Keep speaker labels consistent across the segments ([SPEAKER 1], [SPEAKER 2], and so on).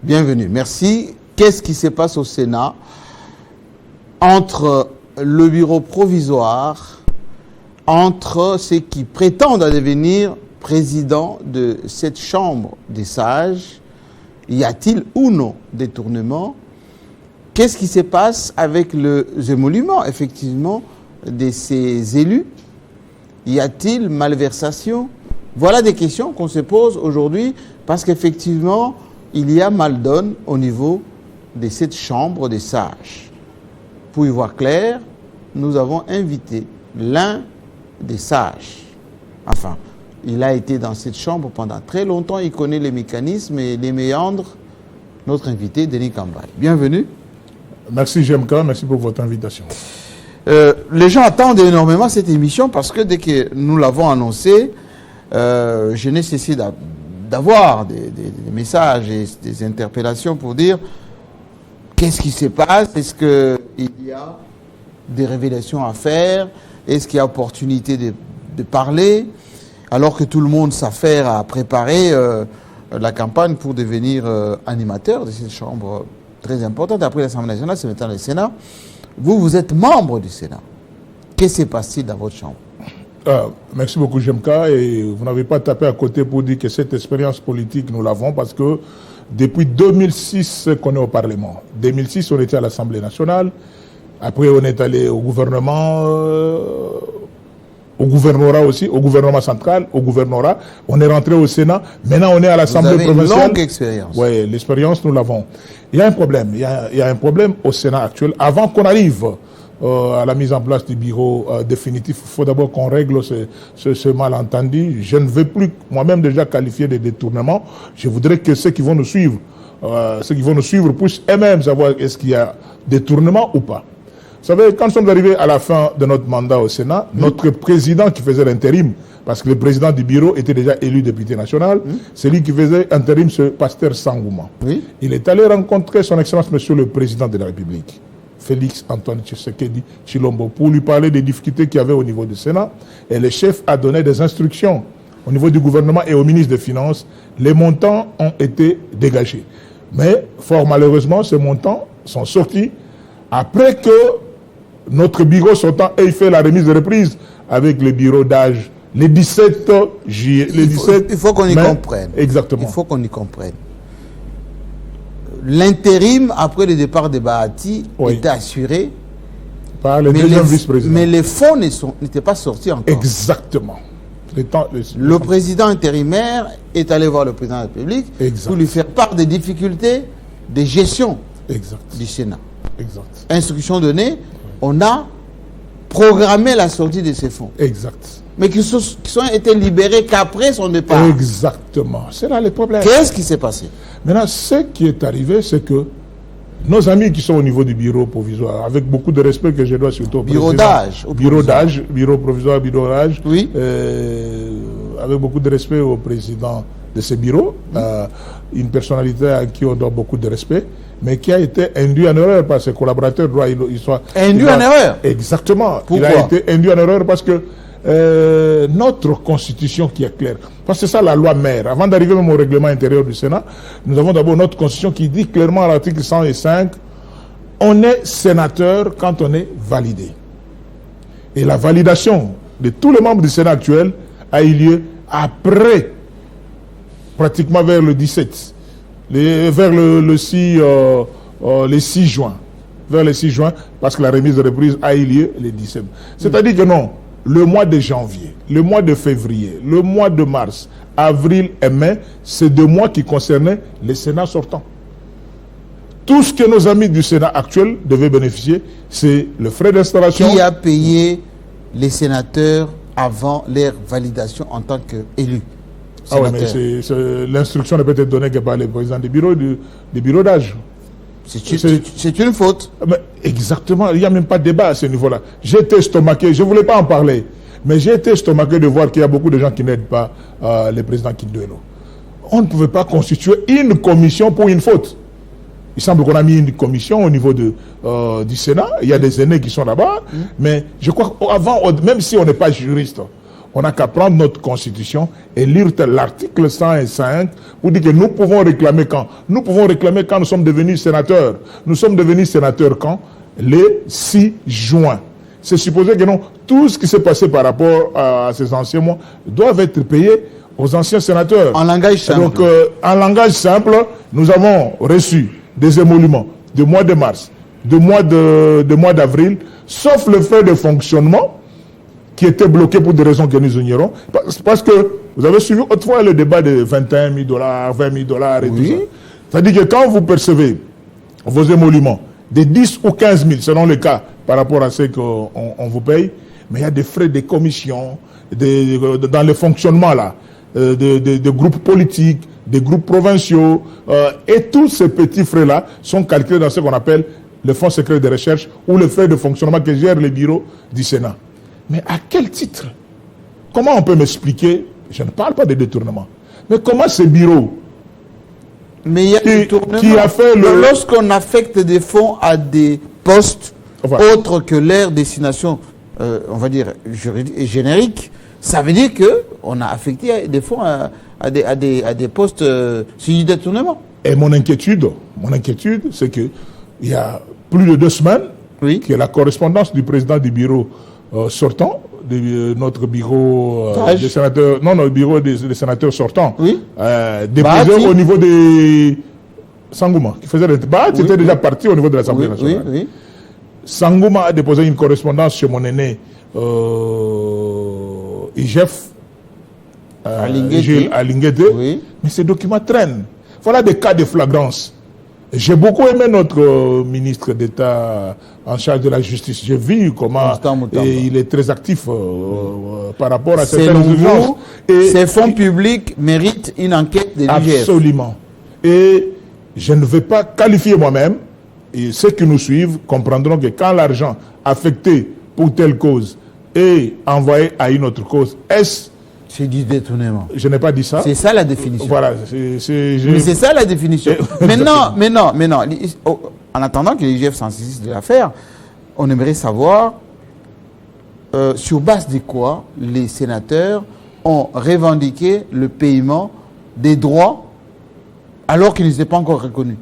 [SPEAKER 1] Bienvenue, merci. Qu'est-ce qui se passe au Sénat entre le bureau provisoire, entre ceux qui prétendent à devenir président de cette chambre des sages? Y a-t-il ou non détournement? Qu'est-ce qui se passe avec le émolument, effectivement, de ces élus? Y a-t-il malversation? Voilà des questions qu'on se pose aujourd'hui parce qu'effectivement, il y a mal-donne au niveau de cette chambre des sages. Pour y voir clair, nous avons invité l'un des sages. Enfin, il a été dans cette chambre pendant très longtemps, il connaît les mécanismes et les méandres. Notre invité, Denis Kambale. Bienvenue.
[SPEAKER 2] Merci GMK, merci pour votre invitation.
[SPEAKER 1] Les gens attendent énormément cette émission parce que dès que nous l'avons annoncé, je n'ai cessé d'avoir des messages et des interpellations pour dire qu'est-ce qui se passe, est-ce qu'il y a des révélations à faire, est-ce qu'il y a opportunité de parler, alors que tout le monde s'affaire à préparer la campagne pour devenir animateur de cette chambre très importante. Après l'Assemblée nationale, c'est maintenant le Sénat. Vous êtes membre du Sénat. Qu'est-ce qui se passe-t-il dans votre chambre?
[SPEAKER 2] Merci beaucoup GMK, et vous n'avez pas tapé à côté pour dire que cette expérience politique, nous l'avons parce que depuis 2006 qu'on est au Parlement. 2006, on était à l'Assemblée nationale. Après, on est allé au gouvernement, au gouvernorat aussi, au gouvernement central, au gouvernorat. On est rentré au Sénat. Maintenant, on est à l'Assemblée provinciale.
[SPEAKER 1] Vous avez une longue expérience.
[SPEAKER 2] Oui, l'expérience, nous l'avons. Il y a un problème. Il y a un problème au Sénat actuel. Avant qu'on arrive à la mise en place du bureau définitif, il faut d'abord qu'on règle ce malentendu. Je ne veux plus moi-même déjà qualifier de détournement. Je voudrais que ceux qui vont nous suivre, puissent eux-mêmes savoir est-ce qu'il y a détournement ou pas. Vous savez, quand nous sommes arrivés à la fin de notre mandat au Sénat, notre président qui faisait l'intérim, parce que le président du bureau était déjà élu député national, c'est lui qui faisait intérim, ce Pasteur Sangouma. Il est allé rencontrer son Excellence Monsieur le Président de la République, Félix Antoine Tshisekedi Tshilombo, pour lui parler des difficultés qu'il y avait au niveau du Sénat. Et le chef a donné des instructions au niveau du gouvernement et au ministre des Finances. Les montants ont été dégagés. Mais, fort malheureusement, ces montants sont sortis après que notre bureau sortant ait fait la remise de reprise avec le bureau d'âge les 17 juillet.
[SPEAKER 1] Il faut qu'on y comprenne.
[SPEAKER 2] Exactement.
[SPEAKER 1] Il faut qu'on y comprenne. L'intérim, après le départ de Bahati, était assuré
[SPEAKER 2] par le deuxième vice-président.
[SPEAKER 1] Mais les fonds n'étaient pas sortis encore.
[SPEAKER 2] Exactement.
[SPEAKER 1] Le président intérimaire est allé voir le président de la République pour lui faire part des difficultés de gestion du Sénat. Instruction donnée, on a programmé la sortie de ces fonds. Mais qui sont été libérés qu'après son départ.
[SPEAKER 2] Exactement. C'est là le problème.
[SPEAKER 1] Qu'est-ce qui s'est passé?
[SPEAKER 2] Maintenant, ce qui est arrivé, c'est que nos amis qui sont au niveau du bureau provisoire, avec beaucoup de respect que je dois surtout au
[SPEAKER 1] bureau d'âge.
[SPEAKER 2] Bureau provisoire, bureau d'âge.
[SPEAKER 1] Oui.
[SPEAKER 2] Avec beaucoup de respect au président de ce bureau, une personnalité à qui on doit beaucoup de respect, mais qui a été induit en erreur par ses collaborateurs.
[SPEAKER 1] Induit en erreur?
[SPEAKER 2] Exactement.
[SPEAKER 1] Pourquoi?
[SPEAKER 2] Il a été induit en erreur parce que notre constitution qui est claire, parce que c'est ça la loi mère. Avant d'arriver même au règlement intérieur du Sénat, nous avons d'abord notre constitution qui dit clairement à l'article 105, on est sénateur quand on est validé. Et la validation de tous les membres du Sénat actuel a eu lieu après, pratiquement vers le 17, vers le 6 juin. Vers le 6 juin, parce que la remise de reprise a eu lieu le 17. C'est-à-dire que non, le mois de janvier, le mois de février, le mois de mars, avril et mai, c'est 2 mois qui concernaient les Sénats sortants. Tout ce que nos amis du Sénat actuel devaient bénéficier, c'est le frais d'installation.
[SPEAKER 1] Qui a payé les sénateurs avant leur validation en tant qu'élus?
[SPEAKER 2] Ah oui, mais l'instruction ne peut être donnée que par le président du bureau d'âge.
[SPEAKER 1] C'est une faute.
[SPEAKER 2] Mais exactement, il n'y a même pas de débat à ce niveau-là. J'ai été estomaqué, je ne voulais pas en parler, mais j'ai été estomaqué de voir qu'il y a beaucoup de gens qui n'aident pas le président Kindouelo. On ne pouvait pas constituer une commission pour une faute. Il semble qu'on a mis une commission au niveau du Sénat, il y a des aînés qui sont là-bas, mais je crois qu'avant, même si on n'est pas juriste, On n'a qu'à prendre notre constitution et lire l'article 105 pour dire que nous pouvons réclamer quand? Nous pouvons réclamer quand nous sommes devenus sénateurs. Nous sommes devenus sénateurs quand? Le 6 juin. C'est supposé que non, tout ce qui s'est passé par rapport à ces anciens mois doivent être payés aux anciens sénateurs.
[SPEAKER 1] En langage simple.
[SPEAKER 2] Donc, en langage simple, nous avons reçu des émoluments du mois de mars, du mois d'avril, sauf le frais de fonctionnement qui était bloqué pour des raisons que nous ignorons. Parce que vous avez suivi autrefois le débat de 21 000 $, 20 000 $ et tout ça. C'est-à-dire que quand vous percevez vos émoluments de 10 ou 15 000, selon le cas, par rapport à ce qu'on vous paye, mais il y a des frais de commission, dans le fonctionnement là, de groupes politiques, des groupes provinciaux, et tous ces petits frais-là sont calculés dans ce qu'on appelle le fonds secret de recherche ou le frais de fonctionnement que gère le bureau du Sénat. Mais à quel titre? Comment on peut m'expliquer? Je ne parle pas de détournement. Mais comment ce bureau
[SPEAKER 1] mais il y a
[SPEAKER 2] qui a fait le...
[SPEAKER 1] Lorsqu'on affecte des fonds à des postes autres que leur destination, on va dire, générique, ça veut dire qu'on a affecté des fonds à des postes sur du détournement.
[SPEAKER 2] Et mon inquiétude, c'est qu'il y a plus de 2 semaines que la correspondance du président du bureau sortant, de notre bureau des sénateurs, le bureau des sénateurs sortants, déposé au niveau des Sangouma, qui faisait tu étais déjà parti au niveau de l'Assemblée nationale. Sangouma a déposé une correspondance chez mon aîné IGF à Linguété, mais ces documents traînent. Voilà des cas de flagrance. J'ai beaucoup aimé notre ministre d'État en charge de la justice. J'ai vu comment il est très actif par rapport à certaines urgences.
[SPEAKER 1] Ces fonds publics méritent une enquête de l'IGF.
[SPEAKER 2] Absolument. Et je ne vais pas qualifier moi-même. Et ceux qui nous suivent comprendront que quand l'argent affecté pour telle cause est envoyé à une autre cause,
[SPEAKER 1] c'est du détournement.
[SPEAKER 2] Je n'ai pas dit ça.
[SPEAKER 1] C'est ça la définition.
[SPEAKER 2] Voilà.
[SPEAKER 1] Mais c'est ça la définition. mais non. En attendant que l'IGF s'en saisisse de l'affaire, on aimerait savoir sur base de quoi les sénateurs ont revendiqué le paiement des droits alors qu'ils n'étaient pas encore reconnus.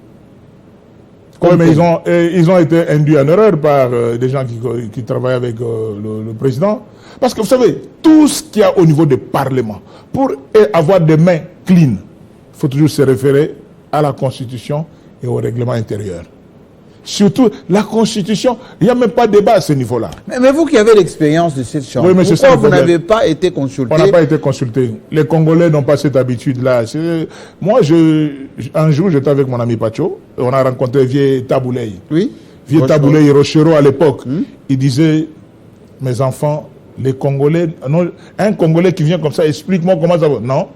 [SPEAKER 2] Oui, mais ils ont été induits en erreur par des gens qui travaillent avec le président. Parce que vous savez, tout ce qu'il y a au niveau du Parlement, pour avoir des mains clean, il faut toujours se référer à la Constitution et au règlement intérieur. Surtout, la Constitution, il n'y a même pas de débat à ce niveau-là.
[SPEAKER 1] Mais vous qui avez l'expérience de cette chambre, pourquoi vous n'avez pas été consulté?
[SPEAKER 2] On n'a pas été consulté. Les Congolais n'ont pas cette habitude-là. Moi, un jour, j'étais avec mon ami Pacho, on a rencontré Vieux Tabouley. Vieux Tabouley Rochero à l'époque. Il disait, mes enfants, les Congolais, non, un Congolais qui vient comme ça, explique-moi comment ça va. Non.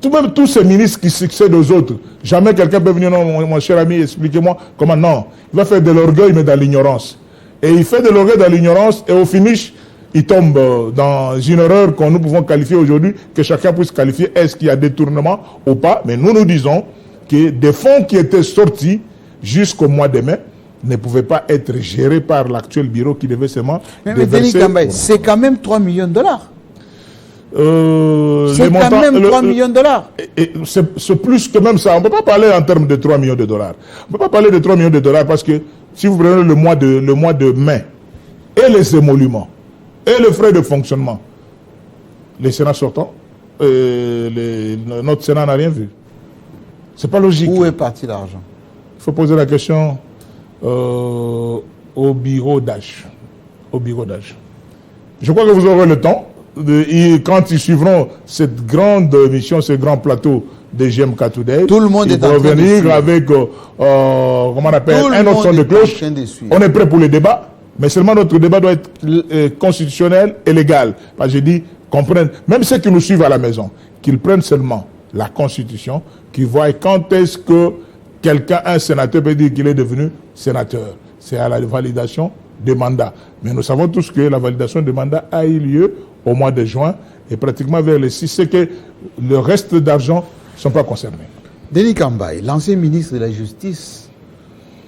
[SPEAKER 2] Même tous ces ministres qui succèdent aux autres, jamais quelqu'un peut venir, non, mon cher ami, expliquez-moi comment. Non, il va faire de l'orgueil, mais dans l'ignorance. Et il fait de l'orgueil dans l'ignorance, et au finish, il tombe dans une erreur que nous pouvons qualifier aujourd'hui, que chacun puisse qualifier, est-ce qu'il y a détournement ou pas. Mais nous disons que des fonds qui étaient sortis jusqu'au mois de mai ne pouvaient pas être gérés par l'actuel bureau qui devait seulement déverser.
[SPEAKER 1] C'est quand même 3 millions de dollars.
[SPEAKER 2] C'est
[SPEAKER 1] quand même 3 millions de dollars.
[SPEAKER 2] C'est plus que même ça. On ne peut pas parler en termes de 3 millions de dollars. On ne peut pas parler de 3 millions de dollars parce que si vous prenez le mois de mai et les émoluments et le frais de fonctionnement, les Sénats sortants, notre Sénat n'a rien vu. C'est pas logique.
[SPEAKER 1] Où est parti l'argent?
[SPEAKER 2] Il faut poser la question au bureau d'âge. Je crois que vous aurez le temps. Quand ils suivront cette grande mission, ce grand plateau de GMK Today,
[SPEAKER 1] tout le monde est en train de
[SPEAKER 2] venir avec comment on appelle, un autre son de cloche. On est prêt pour le débat, mais seulement notre débat doit être constitutionnel et légal. Parce que je dis, comprennent, même ceux qui nous suivent à la maison, qu'ils prennent seulement la Constitution, qu'ils voient quand est-ce que quelqu'un, un sénateur peut dire qu'il est devenu sénateur. C'est à la validation des mandats. Mais nous savons tous que la validation des mandats a eu lieu au mois de juin et pratiquement vers les 6, c'est que le reste d'argent ne sont pas concernés.
[SPEAKER 1] Denis Kambaye, l'ancien ministre de la Justice,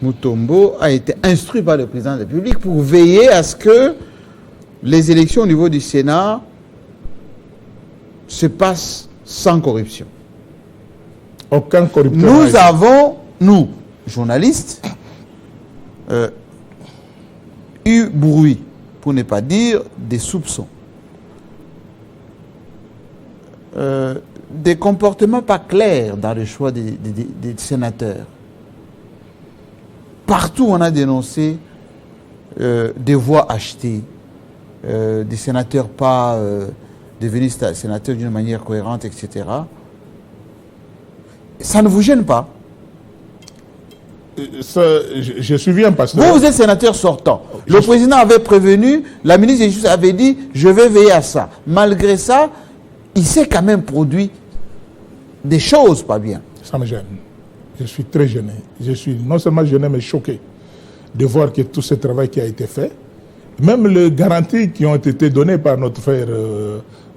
[SPEAKER 1] Mutombo, a été instruit par le président de la République pour veiller à ce que les élections au niveau du Sénat se passe sans corruption.
[SPEAKER 2] Aucun corrupteur.
[SPEAKER 1] Nous avons, nous, journalistes, eu bruit, pour ne pas dire des soupçons. Des comportements pas clairs dans le choix des sénateurs. Partout, on a dénoncé des voix achetées, des sénateurs pas devenus sénateurs d'une manière cohérente, etc. Ça ne vous gêne pas?
[SPEAKER 2] Je suis bien parce que...
[SPEAKER 1] Vous êtes sénateur sortant. Le président avait prévenu, la ministre des Justice avait dit « je vais veiller à ça ». Malgré ça, il s'est quand même produit des choses pas bien.
[SPEAKER 2] Ça me gêne. Je suis très gêné. Je suis non seulement gêné, mais choqué de voir que tout ce travail qui a été fait, même les garanties qui ont été données par notre frère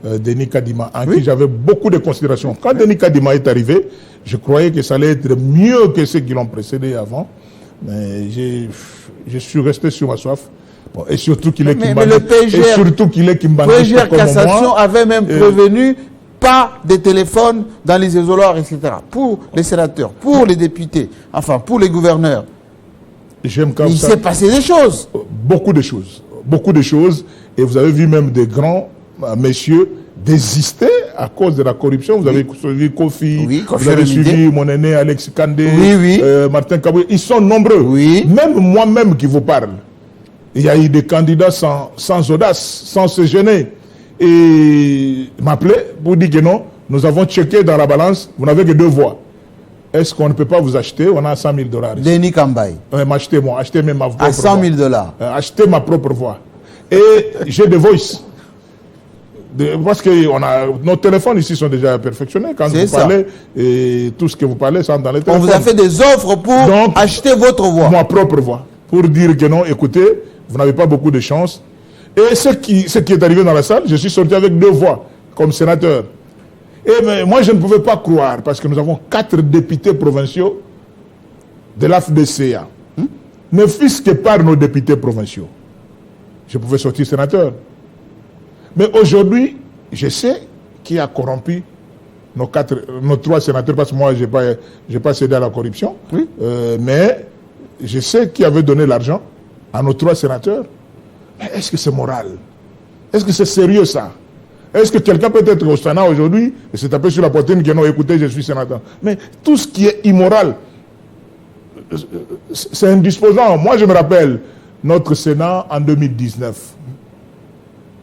[SPEAKER 2] Denis Kadima, en qui j'avais beaucoup de considérations. Quand Denis Kadima est arrivé, je croyais que ça allait être mieux que ceux qui l'ont précédé avant. Mais je suis resté sur ma soif. Bon, et surtout qu'il est Kimbanda.
[SPEAKER 1] Mais le PGR Cassation avait même prévenu pas de téléphone dans les isoloirs, etc. Pour les sénateurs, pour les députés, enfin pour les gouverneurs. Il s'est passé des choses.
[SPEAKER 2] Beaucoup de choses. Beaucoup de choses. Et vous avez vu même des grands messieurs désister à cause de la corruption. Vous avez suivi Kofi, vous avez suivi mon aîné Alex Kandé, Martin Kaboué. Ils sont nombreux. Même moi-même qui vous parle. Il y a eu des candidats sans audace, sans se gêner. Et m'appeler pour dire que non, nous avons checké dans la balance, vous n'avez que 2 voix. Est-ce qu'on ne peut pas vous acheter? On a $100 000.
[SPEAKER 1] Denis Kambaye.
[SPEAKER 2] Achetez-moi, achetez même ma propre
[SPEAKER 1] voix. À $100 000.
[SPEAKER 2] Achetez ma propre voix. Et j'ai des voices. Parce que nos téléphones ici sont déjà perfectionnés. Quand vous parlez, et tout ce que vous parlez, ça entre dans les téléphones.
[SPEAKER 1] On vous a fait des offres pour acheter votre voix.
[SPEAKER 2] Ma propre voix. Pour dire que non, écoutez, vous n'avez pas beaucoup de chance. Et ce qui est arrivé dans la salle, je suis sorti avec 2 voix comme sénateur. Et moi, je ne pouvais pas croire, parce que nous avons 4 députés provinciaux de l'AFDCA. Ne fût-ce que par nos députés provinciaux. Je pouvais sortir sénateur. Mais aujourd'hui, je sais qui a corrompu nos 3 sénateurs, parce que moi, je n'ai pas cédé à la corruption. Mais je sais qui avait donné l'argent à nos 3 sénateurs. Mais est-ce que c'est moral? Est-ce que c'est sérieux ça? Est-ce que quelqu'un peut être au Sénat aujourd'hui et se taper sur la poitrine et dire non, écoutez, je suis sénateur? Mais tout ce qui est immoral, c'est indisposant. Moi, je me rappelle notre Sénat en 2019.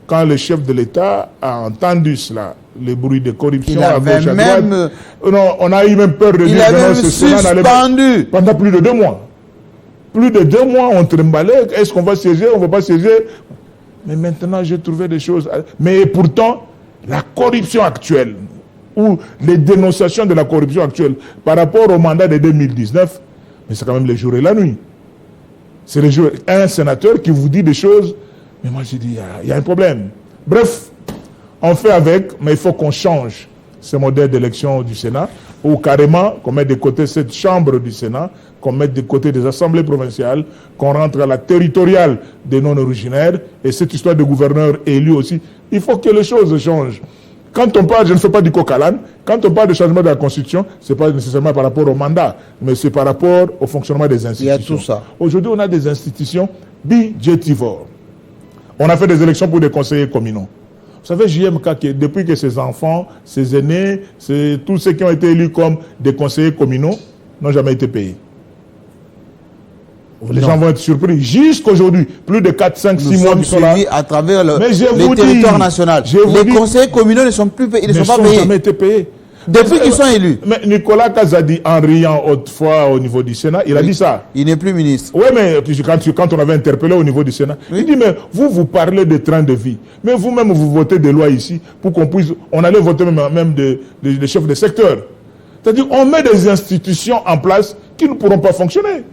[SPEAKER 2] Quand le chef de l'État a entendu cela, les bruits de corruption à gauche à droite, non, on a eu même peur de dire que ce Sénat n'allait pas pendant plus de 2 mois. Plus de 2 mois, on trimballait. Est-ce qu'on va siéger? On ne va pas siéger. Mais maintenant, j'ai trouvé des choses. Mais pourtant, la corruption actuelle, ou les dénonciations de la corruption actuelle, par rapport au mandat de 2019, mais c'est quand même le jour et la nuit. C'est le jour. Un sénateur qui vous dit des choses, mais moi j'ai dit, il y a un problème. Bref, on fait avec, mais il faut qu'on change ce modèle d'élection du Sénat, ou carrément qu'on mette de côté cette chambre du Sénat, qu'on mette de côté des assemblées provinciales, qu'on rentre à la territoriale des non-originaires, et cette histoire de gouverneur élu aussi, il faut que les choses changent. Quand on parle, je ne fais pas du coq à l'âne, quand on parle de changement de la Constitution, ce n'est pas nécessairement par rapport au mandat, mais c'est par rapport au fonctionnement des institutions.
[SPEAKER 1] Il y a tout ça.
[SPEAKER 2] Aujourd'hui, on a des institutions budgétivores. On a fait des élections pour des conseillers communaux. Vous savez, JMK, depuis que ses enfants, ses aînés, tous ceux qui ont été élus comme des conseillers communaux n'ont jamais été payés. Les gens vont être surpris. Jusqu'aujourd'hui, plus de 4, 5, 6 mois qui sont là.
[SPEAKER 1] À travers le territoire national. Les conseillers communaux ne sont plus payés. Ils ne sont pas payés.
[SPEAKER 2] Jamais été payés.
[SPEAKER 1] Depuis qu'ils sont élus.
[SPEAKER 2] Mais Nicolas Kazadi, en riant autrefois au niveau du Sénat, il a dit ça.
[SPEAKER 1] Il n'est plus ministre.
[SPEAKER 2] Oui, mais quand on avait interpellé au niveau du Sénat, il dit, mais vous parlez de train de vie. Mais vous-même, vous votez des lois ici pour qu'on puisse... On allait voter même des chefs de secteur. C'est-à-dire, on met des institutions en place qui ne pourront pas fonctionner.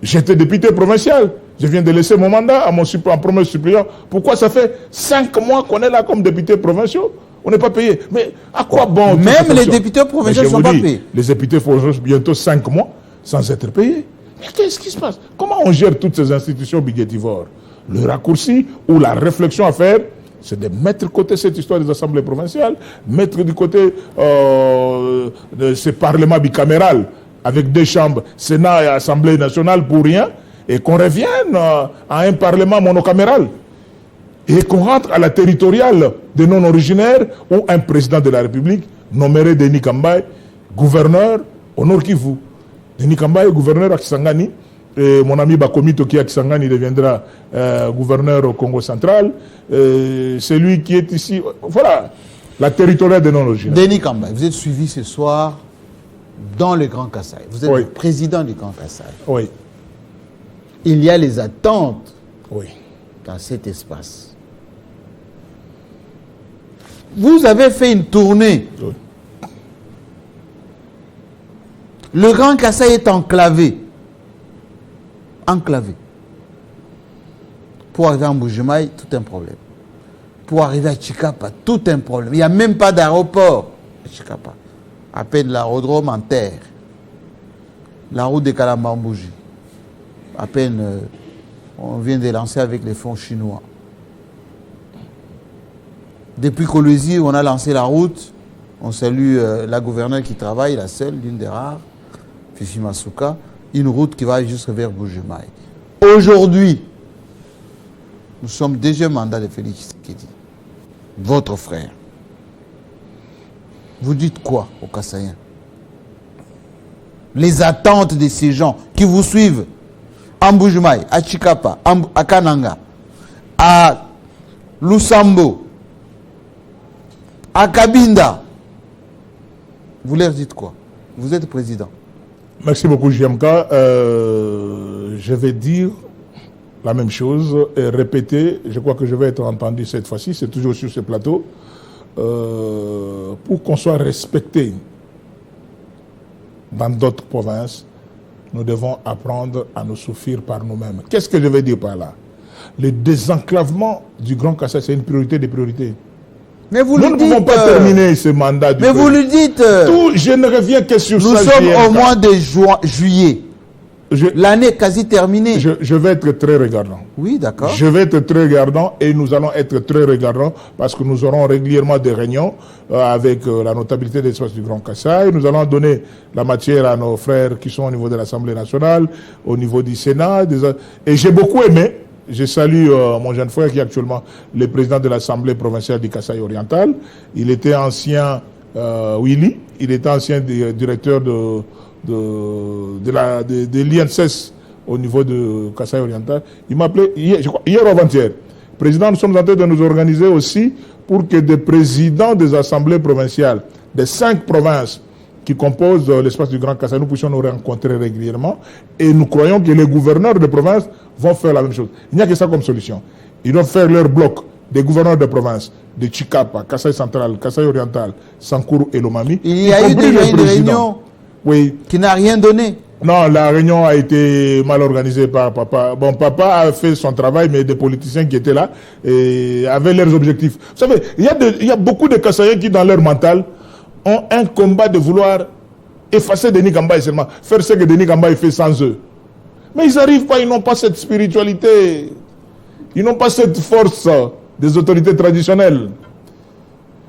[SPEAKER 2] J'étais député provincial. Je viens de laisser mon mandat en premier suppléant. Pourquoi ça fait 5 mois qu'on est là comme député provincial? On n'est pas payé. Mais à quoi bon?
[SPEAKER 1] Même les députés provinciaux ne sont pas payés.
[SPEAKER 2] Les députés font bientôt 5 mois sans être payés. Mais qu'est-ce qui se passe? Comment on gère toutes ces institutions budgétivores? Le raccourci ou la réflexion à faire, c'est de mettre de côté cette histoire des assemblées provinciales, mettre du côté de ce parlement bicaméral avec 2 chambres, Sénat et Assemblée nationale pour rien, et qu'on revienne à un parlement monocaméral. Et qu'on rentre à la territoriale des non-originaires où un président de la République nommerait Denis Kambaye gouverneur au Nord Kivu. Denis Kambaye gouverneur à Kisangani. Et mon ami Bakomito qui est à Kisangani deviendra gouverneur au Congo central. Celui qui est ici, voilà, la territoriale des non-originaires.
[SPEAKER 1] Denis Kambaye, vous êtes suivi ce soir dans le Grand Kasaï. Vous êtes le président du Grand Kasaï.
[SPEAKER 2] Oui.
[SPEAKER 1] Il y a les attentes dans cet espace. Vous avez fait une tournée.
[SPEAKER 2] Oui.
[SPEAKER 1] Le Grand Kasaï est enclavé. Enclavé. Pour arriver à Mbujimaï, tout un problème. Pour arriver à Chikapa, tout un problème. Il n'y a même pas d'aéroport à Chikapa. À peine l'aérodrome en terre. La route de Kalamba-Mbouji. À peine, on vient de lancer avec les fonds chinois. Depuis Kolwezi, on a lancé la route. On salue la gouverneure qui travaille, la seule, l'une des rares, Fifi Masuka. Une route qui va jusqu'à vers Mbujimaï. Aujourd'hui, nous sommes deuxième mandat de Félix Tshisekedi, votre frère. Vous dites quoi aux Kasaïens? Les attentes de ces gens qui vous suivent à Mbujimaï, à Chikapa, à Kananga, à Lusambo, à Kabinda. Vous leur dites quoi? Vous êtes président.
[SPEAKER 2] Merci beaucoup, JMK. Je vais dire la même chose et répéter. Je crois que je vais être entendu cette fois-ci. C'est toujours sur ce plateau. Pour qu'on soit respecté dans d'autres provinces, nous devons apprendre à nous suffire par nous-mêmes. Qu'est-ce que je veux dire par là? Le désenclavement du Grand Kasaï, c'est une priorité des priorités.
[SPEAKER 1] Mais vous
[SPEAKER 2] nous ne pouvons pas terminer ce mandat.
[SPEAKER 1] Mais vous le dites.
[SPEAKER 2] Je ne reviens que sur
[SPEAKER 1] ça. Nous sommes au mois de juillet. L'année est quasi terminée.
[SPEAKER 2] Je vais être très regardant.
[SPEAKER 1] Oui, d'accord.
[SPEAKER 2] Je vais être très regardant et nous allons être très regardants parce que nous aurons régulièrement des réunions avec la notabilité de l'espace du Grand Kasaï. Nous allons donner la matière à nos frères qui sont au niveau de l'Assemblée nationale, au niveau du Sénat. Et j'ai beaucoup aimé. Je salue mon jeune frère qui est actuellement le président de l'Assemblée provinciale du Kasaï oriental. Il était ancien Willy, il était ancien directeur de l'INSS au niveau de Kasaï oriental. Il m'a appelé hier ou avant-hier. Président, nous sommes en train de nous organiser aussi pour que des présidents des assemblées provinciales des 5 provinces qui composent l'espace du Grand Kasaï, nous puissions nous rencontrer régulièrement et nous croyons que les gouverneurs de province vont faire la même chose. Il n'y a que ça comme solution. Ils doivent faire leur bloc des gouverneurs de province, de Chikapa, Kasaï central, Kasaï oriental, Sankuru et Lomami.
[SPEAKER 1] Il y a eu déjà une réunion qui n'a rien donné.
[SPEAKER 2] Non, la réunion a été mal organisée par papa. Bon, papa a fait son travail, mais des politiciens qui étaient là et avaient leurs objectifs. Vous savez, il y a beaucoup de Kasaïens qui, dans leur mental, ont un combat de vouloir effacer Denis Kambaye seulement, faire ce que Denis Kambaye fait sans eux. Mais ils n'arrivent pas, ils n'ont pas cette spiritualité, ils n'ont pas cette force des autorités traditionnelles.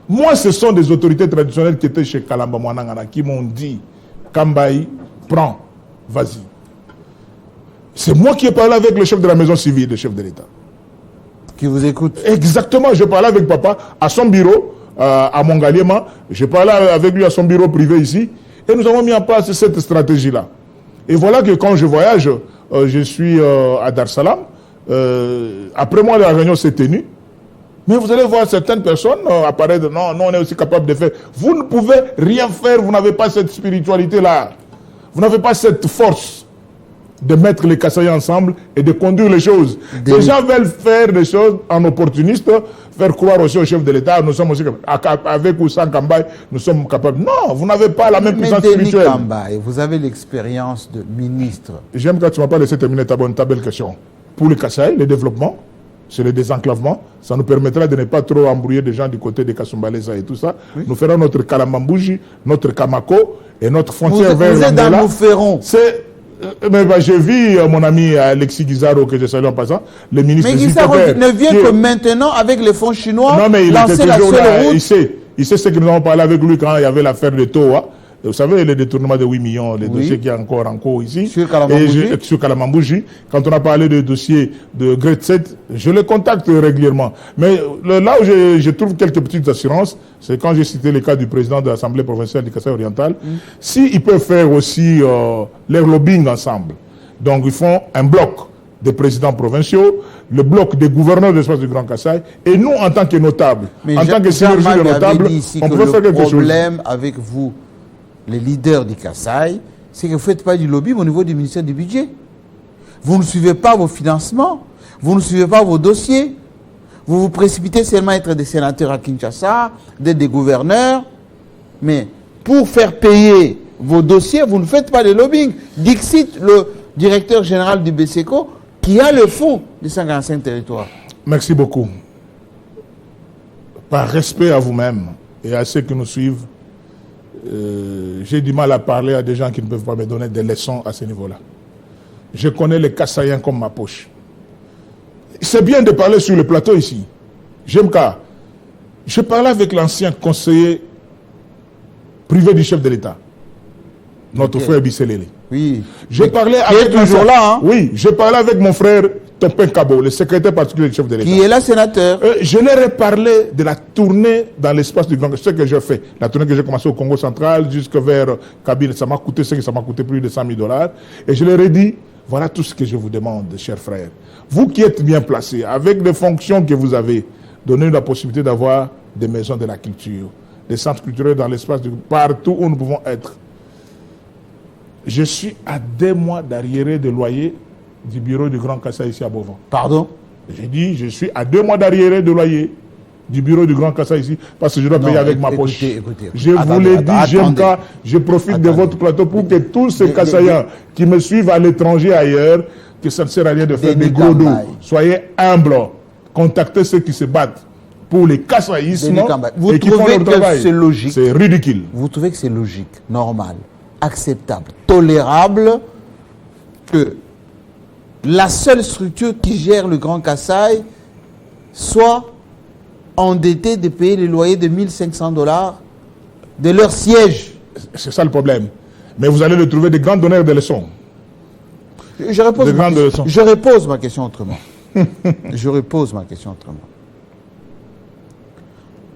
[SPEAKER 2] Moi, ce sont des autorités traditionnelles qui étaient chez Kalamba Mwanangana qui m'ont dit, Kambaye, prends, vas-y. C'est moi qui ai parlé avec le chef de la maison civile, le chef de l'État.
[SPEAKER 1] Qui vous écoute.
[SPEAKER 2] Exactement, je parlais avec papa à son bureau, à Mongaliema. Je parlais avec lui à son bureau privé ici. Et nous avons mis en place cette stratégie-là. Et voilà que quand je voyage, je suis à Dar es Salaam. Après moi, la réunion s'est tenue. Mais vous allez voir certaines personnes apparaître. Non, on est aussi capable de faire. Vous ne pouvez rien faire, vous n'avez pas cette spiritualité-là. Vous n'avez pas cette force de mettre les Kasaïens ensemble et de conduire les choses. Les gens veulent faire des choses en opportuniste, faire croire aussi au chef de l'État, nous sommes aussi capables. Avec ou sans Kambaye, nous sommes capables. Non, vous n'avez pas la même puissance spirituelle.
[SPEAKER 1] Denis Kambaye, vous avez l'expérience de ministre.
[SPEAKER 2] J'aime quand tu ne m'as pas laissé terminer ta belle question. Pour le Kasaï, le développement, c'est le désenclavement. Ça nous permettra de ne pas trop embrouiller des gens du côté de Kasumbalesa et tout ça. Oui. Nous ferons notre Kalambambouji, notre Kamako et notre frontière vers
[SPEAKER 1] vous êtes dans Moufferon.
[SPEAKER 2] Mais j'ai vu mon ami Alexis Guizaro, que je salue en passant, le ministre.
[SPEAKER 1] Mais Guizaro ne vient que maintenant avec les fonds chinois.
[SPEAKER 2] Non, mais il était toujours là.
[SPEAKER 1] Route.
[SPEAKER 2] Il sait ce que nous avons parlé avec lui quand il y avait l'affaire de Toa. Vous savez, le détournement de 8 millions, les dossiers qui sont encore en cours ici. Sur Kalamambouji. Quand on a parlé de dossier de Grade 7, je le contacte régulièrement. Mais là où je trouve quelques petites assurances, c'est quand j'ai cité le cas du président de l'Assemblée provinciale du Kasaï oriental. S'ils peuvent faire aussi leur lobbying ensemble, donc ils font un bloc des présidents provinciaux, le bloc des gouverneurs de l'espace du Grand Kasaï, et nous, en tant que notables, en tant que synergie de notables, on peut faire quelque chose.
[SPEAKER 1] Le problème avec vous, les leaders du Kasaï, c'est que vous ne faites pas du lobby au niveau du ministère du Budget. Vous ne suivez pas vos financements, vous ne suivez pas vos dossiers. Vous vous précipitez seulement à être des sénateurs à Kinshasa, d'être des gouverneurs. Mais pour faire payer vos dossiers, vous ne faites pas de lobbying. Dixit, le directeur général du BCECO, qui a le fonds des 145 territoires.
[SPEAKER 2] Merci beaucoup. Par respect à vous-même et à ceux qui nous suivent, j'ai du mal à parler à des gens qui ne peuvent pas me donner des leçons à ce niveau-là. Je connais les Kassaïens comme ma poche. C'est bien de parler sur le plateau ici. J'aime car je parlais avec l'ancien conseiller privé du chef de l'État, notre frère Bisselele.
[SPEAKER 1] Oui.
[SPEAKER 2] Je parlais avec Oui, je parlais avec mon frère Topin Kabo, le secrétaire particulier du chef de l'État.
[SPEAKER 1] Qui est là sénateur.
[SPEAKER 2] Je leur ai parlé de la tournée dans l'espace du Grand, ce que j'ai fait. La tournée que j'ai commencé au Congo central jusque vers Kabyle, ça m'a coûté plus de 100 000 $. Et je leur ai dit, voilà tout ce que je vous demande, chers frères. Vous qui êtes bien placés, avec les fonctions que vous avez, donnez-nous la possibilité d'avoir des maisons de la culture, des centres culturels dans l'espace, partout où nous pouvons être. Je suis à 2 mois d'arriéré de loyer du bureau du Grand Kasaï ici à Bovan.
[SPEAKER 1] Pardon?
[SPEAKER 2] J'ai dit, je suis à 2 mois d'arriéré de loyer du bureau du Grand Kasaï ici, parce que je dois payer avec ma poche. Je vous l'ai dit, je profite de votre plateau pour que tous ces Kassaïens qui me suivent à l'étranger ailleurs, que ça ne sert à rien de faire des gros dos. Soyez humbles, contactez ceux qui se battent pour les kassaïsmes
[SPEAKER 1] et qui font leur travail. C'est logique?
[SPEAKER 2] C'est ridicule.
[SPEAKER 1] Vous trouvez que c'est logique, normal, acceptable, tolérable que la seule structure qui gère le Grand Kasaï soit endettée de payer les loyers de 1 500 $ de leur siège?
[SPEAKER 2] C'est ça le problème. Mais vous allez le trouver des grands donneurs de leçons.
[SPEAKER 1] Je repose ma question autrement. Je repose ma question autrement.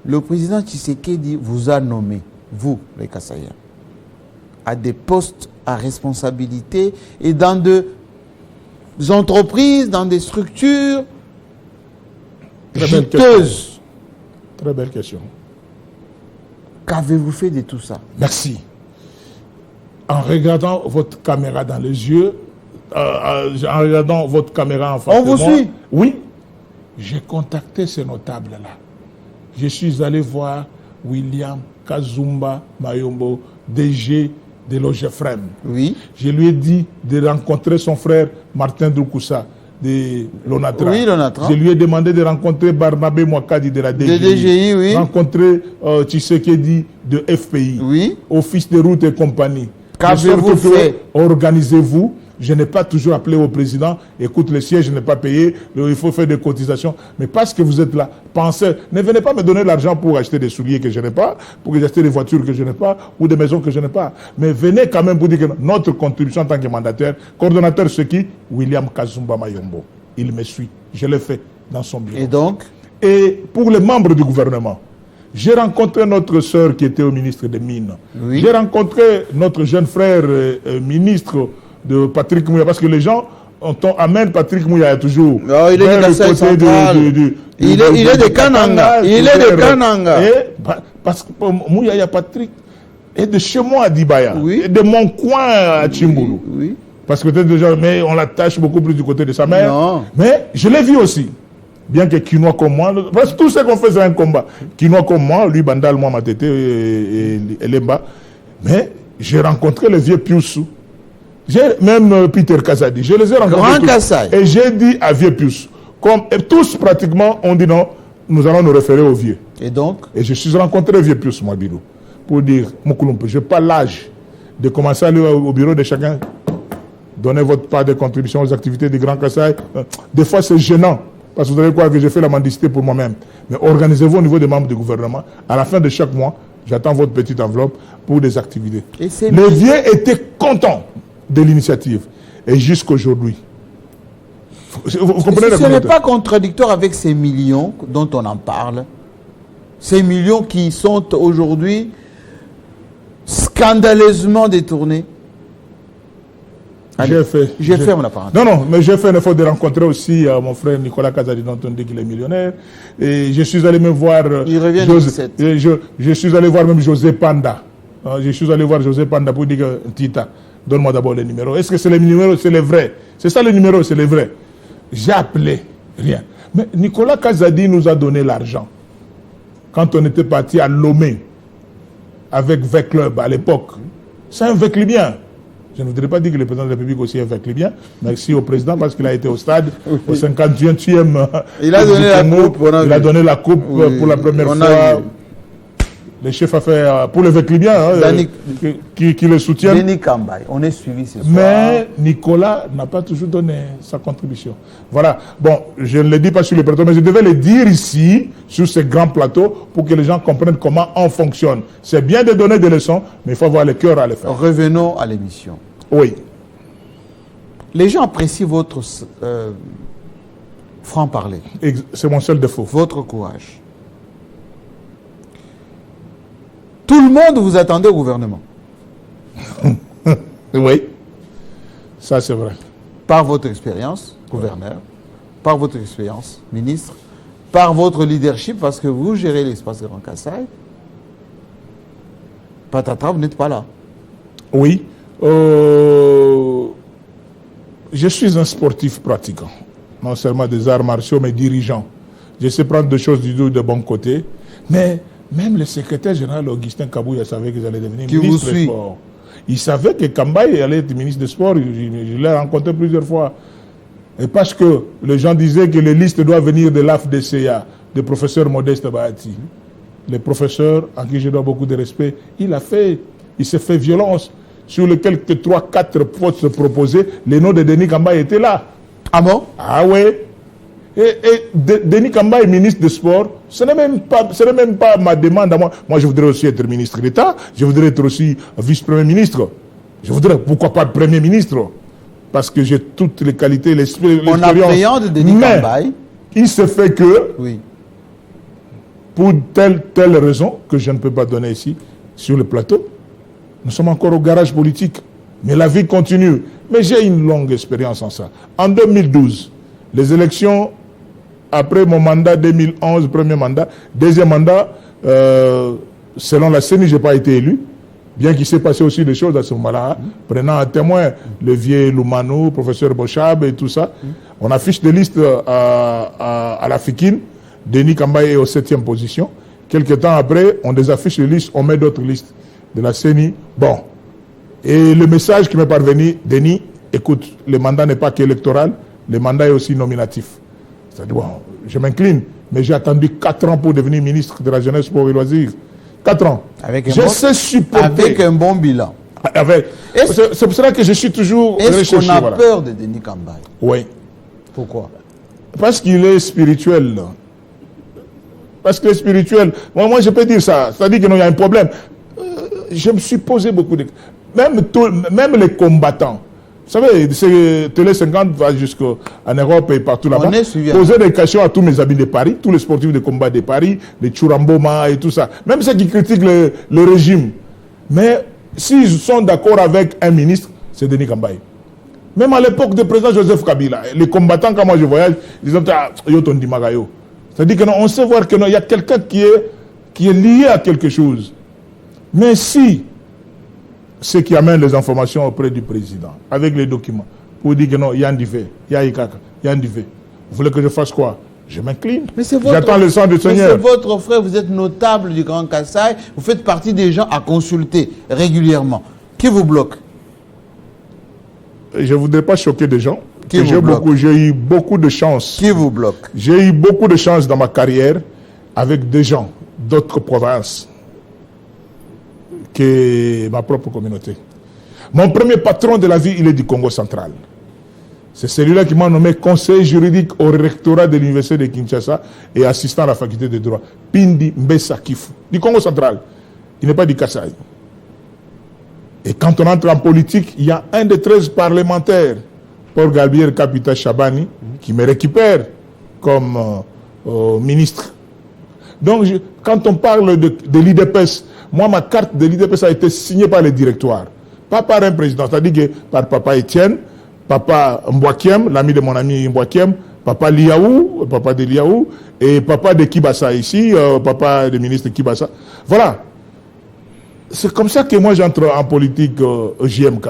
[SPEAKER 1] Le président Tshisekedi vous a nommé, vous, les Kassaïens, à des postes à responsabilité et dans des entreprises, dans des structures juteuses.
[SPEAKER 2] Très belle question.
[SPEAKER 1] Qu'avez-vous fait de tout ça?
[SPEAKER 2] Merci. En regardant votre caméra dans les yeux, en regardant votre caméra en face de moi,
[SPEAKER 1] suit?
[SPEAKER 2] Oui, j'ai contacté ces notables-là. Je suis allé voir William Kazumba Mayombo, DG de l'OGEFREM.
[SPEAKER 1] Oui.
[SPEAKER 2] Je lui ai dit de rencontrer son frère Martin Doukoussa de l'ONATRA.
[SPEAKER 1] Oui, l'ONATRA.
[SPEAKER 2] Je lui ai demandé de rencontrer Barnabé Mouakadi de la DGI.
[SPEAKER 1] De DGI, oui.
[SPEAKER 2] Rencontrer Tshisekedi de FPI.
[SPEAKER 1] Oui.
[SPEAKER 2] Office de route et compagnie.
[SPEAKER 1] Qu'avez-vous fait?
[SPEAKER 2] Organisez-vous. Je n'ai pas toujours appelé au président, écoute, le siège n'est pas payé, il faut faire des cotisations. Mais parce que vous êtes là, pensez, ne venez pas me donner l'argent pour acheter des souliers que je n'ai pas, pour acheter des voitures que je n'ai pas, ou des maisons que je n'ai pas. Mais venez quand même pour dire que notre contribution en tant que mandataire, coordonnateur, c'est qui? William Kazumba Mayombo. Il me suit. Je l'ai fait dans son bureau.
[SPEAKER 1] Et donc?
[SPEAKER 2] Et pour les membres du gouvernement, j'ai rencontré notre sœur qui était au ministre des Mines.
[SPEAKER 1] Oui.
[SPEAKER 2] J'ai rencontré notre jeune frère ministre de Patrick Mouya, parce que les gens amènent Patrick Mouya toujours.
[SPEAKER 1] Non, il est il est de Kananga. Il est de Kananga.
[SPEAKER 2] Parce que Mouya, il y a Patrick. Et de chez moi à Dibaya.
[SPEAKER 1] Oui.
[SPEAKER 2] Et de mon coin à Tchimboulou.
[SPEAKER 1] Oui.
[SPEAKER 2] Parce que peut-être déjà, mais on l'attache beaucoup plus du côté de sa mère.
[SPEAKER 1] Non.
[SPEAKER 2] Mais je l'ai vu aussi. Bien que Kinois comme moi, parce que tout ce qu'on fait, c'est un combat. Kinois comme moi, lui, Bandal, moi, Matete et Lemba. Mais j'ai rencontré le vieux Piussou. Même Peter Kazadi, je les ai rencontrés. Et j'ai dit à vieux Pius, et tous pratiquement ont dit non, nous allons nous référer au vieux.
[SPEAKER 1] Et donc? Et
[SPEAKER 2] je suis rencontré vieux Pius, moi, Bilou, pour dire, Moukoulumpe, je n'ai pas l'âge de commencer à aller au bureau de chacun. donnez votre part de contribution aux activités du Grand Kassai. Des fois, c'est gênant, parce que vous allez croire que j'ai fait la mendicité pour moi-même. Mais organisez-vous au niveau des membres du gouvernement. À la fin de chaque mois, j'attends votre petite enveloppe pour des activités. Les vieux étaient contents de l'initiative. Et jusqu'aujourd'hui.
[SPEAKER 1] Vous comprenez? Ce n'est pas contradictoire avec ces millions dont on en parle. Ces millions qui sont aujourd'hui scandaleusement détournés.
[SPEAKER 2] J'ai fait
[SPEAKER 1] mon apparence.
[SPEAKER 2] Non, mais j'ai fait un effort de rencontrer aussi mon frère Nicolas Kazadi, dont on dit qu'il est millionnaire. Et je suis allé me voir.
[SPEAKER 1] Il revient
[SPEAKER 2] je suis allé voir même José Panda. Je suis allé voir José Panda pour dire que Tita, donne-moi d'abord les numéros. Est-ce que c'est les numéros, c'est les vrais? C'est ça les numéros, c'est les vrais. J'ai appelé, rien. Mais Nicolas Kazadi nous a donné l'argent. Quand on était parti à Lomé, avec V-Club à l'époque. C'est un V-Clubien. Je ne voudrais pas dire que le président de la République aussi est un V-Clubien. Merci au président parce qu'il a été au stade au 58e.
[SPEAKER 1] Il a donné la coupe.
[SPEAKER 2] Il a donné la coupe pour la première fois. Le chef a fait pour le V-Clubien qui le soutiennent.
[SPEAKER 1] Denis Kambaï, on est suivi ce soir.
[SPEAKER 2] Mais Nicolas n'a pas toujours donné sa contribution. Voilà. Bon, je ne le dis pas sur le plateau, mais je devais le dire ici, sur ce grand plateau, pour que les gens comprennent comment on fonctionne. C'est bien de donner des leçons, mais il faut avoir le cœur à le faire.
[SPEAKER 1] Revenons à l'émission.
[SPEAKER 2] Oui.
[SPEAKER 1] Les gens apprécient votre franc-parler.
[SPEAKER 2] C'est mon seul défaut.
[SPEAKER 1] Votre courage. Tout le monde vous attendait au gouvernement.
[SPEAKER 2] Oui, ça c'est vrai.
[SPEAKER 1] Par votre expérience, gouverneur, par votre expérience, ministre, par votre leadership, parce que vous gérez l'espace Grand Kassai, patatras, vous n'êtes pas là.
[SPEAKER 2] Oui. Je suis un sportif pratiquant. Non seulement des arts martiaux, mais dirigeant. Je sais prendre des choses du bon côté, mais même le secrétaire général Augustin Kabouya savait qu'ils allaient devenir ministre des Sports. Il savait que Kambaï allait être ministre des Sports. Je l'ai rencontré plusieurs fois. Et parce que les gens disaient que les listes doivent venir de l'AFDCA, de professeur Modeste Bahati. Le professeur, à qui je dois beaucoup de respect, il s'est fait violence. Sur lesquels 3-4 postes proposés, les noms de Denis Kambaï étaient là.
[SPEAKER 1] Ah bon?
[SPEAKER 2] Ah ouais. Et Denis Kambaï, ministre des Sports, ce n'est même pas ma demande à moi. Moi, je voudrais aussi être ministre d'État. Je voudrais être aussi vice-premier ministre. Je voudrais, pourquoi pas, premier ministre. Parce que j'ai toutes les qualités, l'expérience.
[SPEAKER 1] On appréhende Denis Kambaï.
[SPEAKER 2] Il se fait que,
[SPEAKER 1] oui,
[SPEAKER 2] pour telle raison, que je ne peux pas donner ici, sur le plateau, nous sommes encore au garage politique. Mais la vie continue. Mais j'ai une longue expérience en ça. En 2012, les élections, après mon mandat 2011, premier mandat, deuxième mandat, selon la CENI, je n'ai pas été élu, bien qu'il s'est passé aussi des choses à ce moment-là, prenant à témoin le vieux Loumano, professeur Bochab et tout ça. On affiche des listes à la FIKIN, Denis Kambaï est aux 7e position. Quelques temps après, on désaffiche les listes, on met d'autres listes de la CENI. Bon. Et le message qui m'est parvenu, Denis, écoute, le mandat n'est pas qu'électoral, le mandat est aussi nominatif. C'est-à-dire, bon, je m'incline, mais j'ai attendu 4 ans pour devenir ministre de la Jeunesse, Sport et Loisirs. 4 ans. Avec
[SPEAKER 1] un bon bilan.
[SPEAKER 2] C'est pour cela que je suis toujours
[SPEAKER 1] recherché. Est-ce qu'on a peur de Denis Kambaï?
[SPEAKER 2] Oui.
[SPEAKER 1] Pourquoi?
[SPEAKER 2] Parce qu'il est spirituel. Parce qu'il est spirituel. Moi, je peux dire ça. C'est-à-dire qu'il y a un problème. Je me suis posé beaucoup de... Même les combattants. Vous savez, Télé 50 va jusqu'en Europe et partout là-bas. Poser des questions à tous mes amis de Paris, tous les sportifs de combat de Paris, les Churamboma et tout ça. Même ceux qui critiquent le régime. Mais s'ils sont d'accord avec un ministre, c'est Denis Kambaï. Même à l'époque du président Joseph Kabila, les combattants, quand moi je voyage, ils disent c'est-à-dire qu'on sait voir qu'il y a quelqu'un qui est lié à quelque chose. Mais si ceux qui amènent les informations auprès du président, avec les documents, pour dire que non, il y a un divé, il y a Ikaka, il y a un divé. Vous voulez que je fasse quoi? Je m'incline. J'attends le sang du Seigneur.
[SPEAKER 1] C'est votre frère, vous êtes notable du Grand Kassai, vous faites partie des gens à consulter régulièrement. Qui vous bloque?
[SPEAKER 2] Je ne voudrais pas choquer des gens. J'ai eu beaucoup de chance.
[SPEAKER 1] Qui vous bloque?
[SPEAKER 2] J'ai eu beaucoup de chance dans ma carrière avec des gens d'autres provinces que ma propre communauté. Mon premier patron de la vie, il est du Congo central. C'est celui-là qui m'a nommé conseiller juridique au rectorat de l'université de Kinshasa et assistant à la faculté de droit. Pindi Mbessa Kifu, du Congo central. Il n'est pas du Kasaï. Et quand on entre en politique, il y a un des 13 parlementaires, Paul Galbier Kapita Chabani, qui me récupère comme ministre. Donc, quand on parle de l'IDPS, moi, ma carte de l'IDPS a été signée par le directoire. Pas par un président, c'est-à-dire que par Papa Étienne, Papa Mbouakiem, l'ami de mon ami Mbouakiem, Papa Liaou, Papa de Liaou, et Papa de Kibasa ici, Papa du ministre Kibasa. Voilà. C'est comme ça que moi j'entre en politique JMK.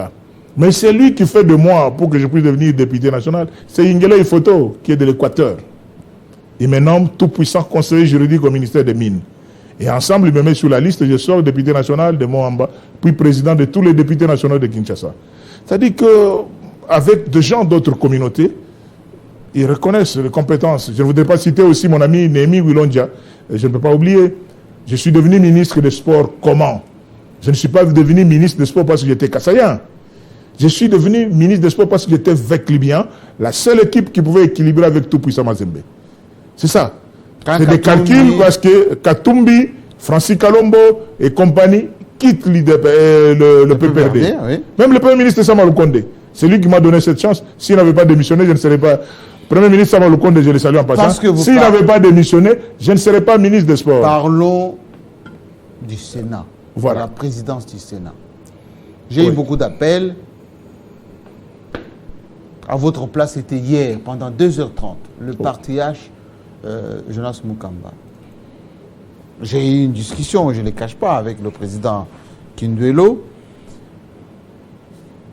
[SPEAKER 2] Mais c'est lui qui fait de moi, pour que je puisse devenir député national, c'est Ingele Ifoto, qui est de l'Équateur. Il me nomme tout puissant conseiller juridique au ministère des Mines. Et ensemble, il me met sur la liste, je sors député national de Moamba, puis président de tous les députés nationaux de Kinshasa. C'est-à-dire que avec des gens d'autres communautés, ils reconnaissent les compétences. Je ne voudrais pas citer aussi mon ami Némi Wilondia. Je ne peux pas oublier. Je suis devenu ministre des Sports comment? Je ne suis pas devenu ministre des Sports parce que j'étais kassaïen. Je suis devenu ministre des Sports parce que j'étais vec-libyen, la seule équipe qui pouvait équilibrer avec tout puissant Mazembe. C'est ça. C'est des calculs parce que Katumbi, Francis Kalombo et compagnie quittent le PPRD. Oui. Même le Premier ministre Sama Lukonde. C'est lui qui m'a donné cette chance. S'il n'avait pas démissionné, je ne serais pas... Premier ministre Sama Lukonde, je le salue en passant. S'il n'avait pas démissionné, je ne serais pas ministre des Sports.
[SPEAKER 1] Parlons du Sénat. Voilà. La présidence du Sénat. J'ai eu beaucoup d'appels. À votre place, c'était hier, pendant 2h30, le parti H, Jonas Mukamba. J'ai eu une discussion, je ne le cache pas, avec le président Kinduelo.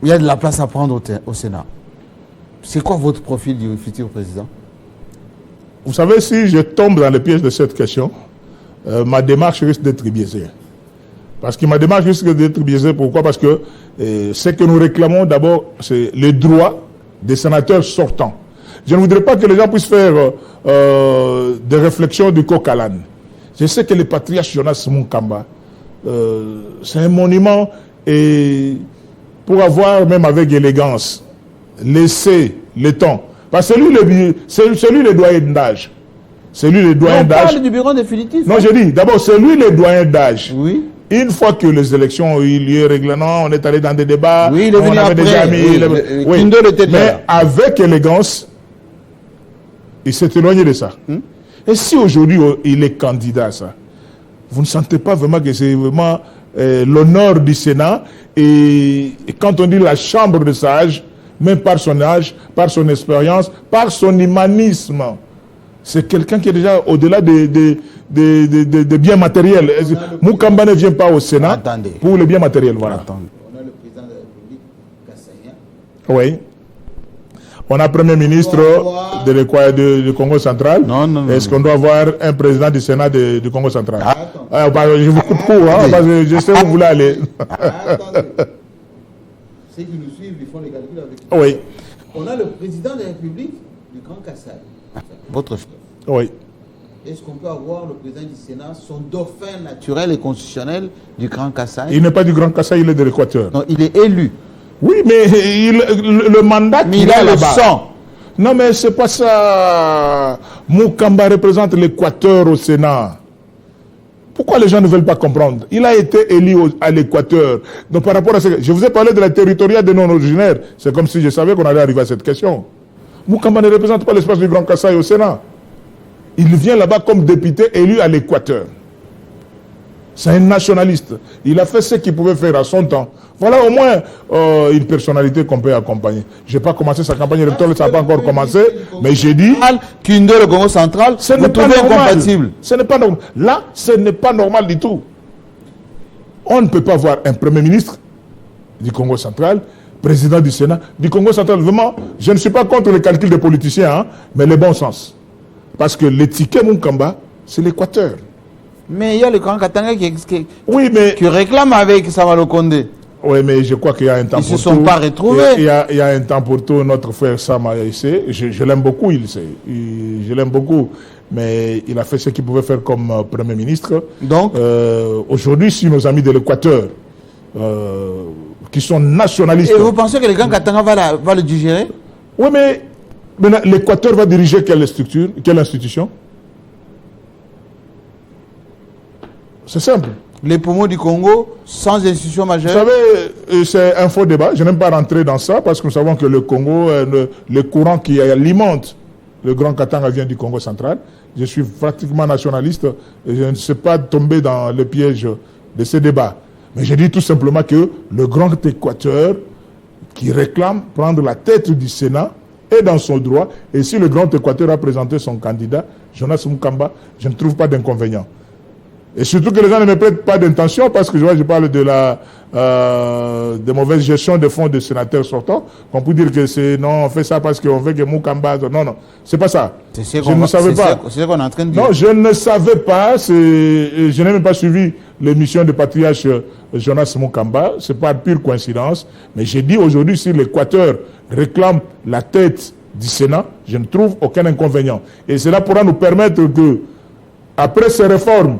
[SPEAKER 1] Il y a de la place à prendre au Sénat. C'est quoi votre profil du futur président?
[SPEAKER 2] Vous savez, si je tombe dans le piège de cette question, ma démarche risque d'être biaisée. Parce que ma démarche risque d'être biaisée. Pourquoi? Parce que ce que nous réclamons d'abord, c'est les droits des sénateurs sortants. Je ne voudrais pas que les gens puissent faire des réflexions du coq à l'âne. Je sais que le patriarche Jonas Mukamba, c'est un monument et pour avoir, même avec élégance, laissé le temps. Parce que c'est lui le doyen d'âge. C'est lui le doyen d'âge.
[SPEAKER 1] On parle du bureau définitif.
[SPEAKER 2] Non, je dis, d'abord, c'est lui le doyen d'âge.
[SPEAKER 1] Oui.
[SPEAKER 2] Une fois que les élections ont eu lieu règlement, on est allé dans des débats,
[SPEAKER 1] oui, il est venu
[SPEAKER 2] on avait
[SPEAKER 1] après,
[SPEAKER 2] des amis.
[SPEAKER 1] Oui.
[SPEAKER 2] Mais avec élégance, il s'est éloigné de ça. Et si aujourd'hui il est candidat à ça, vous ne sentez pas vraiment que c'est vraiment l'honneur du Sénat et quand on dit la chambre de sages, même par son âge, par son expérience, par son humanisme, c'est quelqu'un qui est déjà au-delà des biens matériels. Mukamba ne vient pas au Sénat pour les biens matériels. Voilà.
[SPEAKER 1] On a le président de la République, Kassaïen.
[SPEAKER 2] Oui. On a Premier ministre du Congo central.
[SPEAKER 1] Non.
[SPEAKER 2] Est-ce qu'on doit avoir un président du Sénat du Congo central? Je vous coupe court, hein, parce que je sais où vous voulez aller.
[SPEAKER 1] Ceux qui nous suivent, ils font les calculs avec.
[SPEAKER 2] Oui.
[SPEAKER 1] On a le président de la République du Grand Kassai. Votre chef.
[SPEAKER 2] Oui.
[SPEAKER 1] Est-ce qu'on peut avoir le président du Sénat, son dauphin naturel et constitutionnel du Grand Kassai?
[SPEAKER 2] Il n'est pas du Grand Kassai, il est de l'Équateur.
[SPEAKER 1] Non, il est élu.
[SPEAKER 2] Oui, mais le mandat
[SPEAKER 1] qu'il a le sang.
[SPEAKER 2] Non, mais c'est pas ça. Mukamba représente l'Équateur au Sénat. Pourquoi les gens ne veulent pas comprendre? Il a été élu à l'Équateur. Donc par rapport à ce... Je vous ai parlé de la territoriale des non-originaires. C'est comme si je savais qu'on allait arriver à cette question. Mukamba ne représente pas l'espace du Grand Kassai au Sénat. Il vient là-bas comme député élu à l'Équateur. C'est un nationaliste. Il a fait ce qu'il pouvait faire à son temps. Voilà au moins une personnalité qu'on peut accompagner. Je n'ai pas commencé sa campagne électorale, ça n'a pas encore commencé, mais j'ai dit...
[SPEAKER 1] Kindo, le Congo central,
[SPEAKER 2] ce n'est pas normal. Ce n'est pas normal. Là, ce n'est pas normal du tout. On ne peut pas avoir un Premier ministre du Congo central, président du Sénat, du Congo central. Vraiment, je ne suis pas contre le calcul des politiciens, hein, mais le bon sens. Parce que l'étiquette Mukamba, c'est l'Équateur.
[SPEAKER 1] Mais il y a le Grand Katanga qui réclame avec Samalo Kondé.
[SPEAKER 2] Oui, mais je crois qu'il y a un temps pour tout.
[SPEAKER 1] Ils ne se sont pas retrouvés.
[SPEAKER 2] Il y a un temps pour tout. Notre frère Sam il sait. Je l'aime beaucoup, il sait. Je l'aime beaucoup. Mais il a fait ce qu'il pouvait faire comme Premier ministre.
[SPEAKER 1] Donc
[SPEAKER 2] aujourd'hui, si nos amis de l'Équateur qui sont nationalistes.
[SPEAKER 1] Et vous pensez que le Grand Katanga va le digérer?
[SPEAKER 2] Oui, mais maintenant, l'Équateur va diriger quelle structure, quelle institution? C'est simple.
[SPEAKER 1] Les poumons du Congo sans institution majeure.
[SPEAKER 2] Vous savez, c'est un faux débat. Je n'aime pas rentrer dans ça parce que nous savons que le Congo, le courant qui alimente le Grand Katanga vient du Congo central. Je suis pratiquement nationaliste et je ne sais pas tomber dans le piège de ces débats. Mais je dis tout simplement que le Grand Équateur qui réclame prendre la tête du Sénat est dans son droit. Et si le Grand Équateur a présenté son candidat, Jonas Mukamba, je ne trouve pas d'inconvénient. Et surtout que les gens ne me prêtent pas d'intention parce que je parle de la de mauvaise gestion des fonds de sénateurs sortants. On peut dire que c'est non, on fait ça parce qu'on veut que Mukamba. Non, non, c'est pas ça.
[SPEAKER 1] Je ne savais pas. C'est ce qu'on est en train de dire.
[SPEAKER 2] Non, je ne savais pas. Je n'ai même pas suivi l'émission de patriarche Jonas Mukamba. C'est pas pure coïncidence. Mais j'ai dit aujourd'hui, si l'Équateur réclame la tête du Sénat, je ne trouve aucun inconvénient. Et cela pourra nous permettre que, après ces réformes,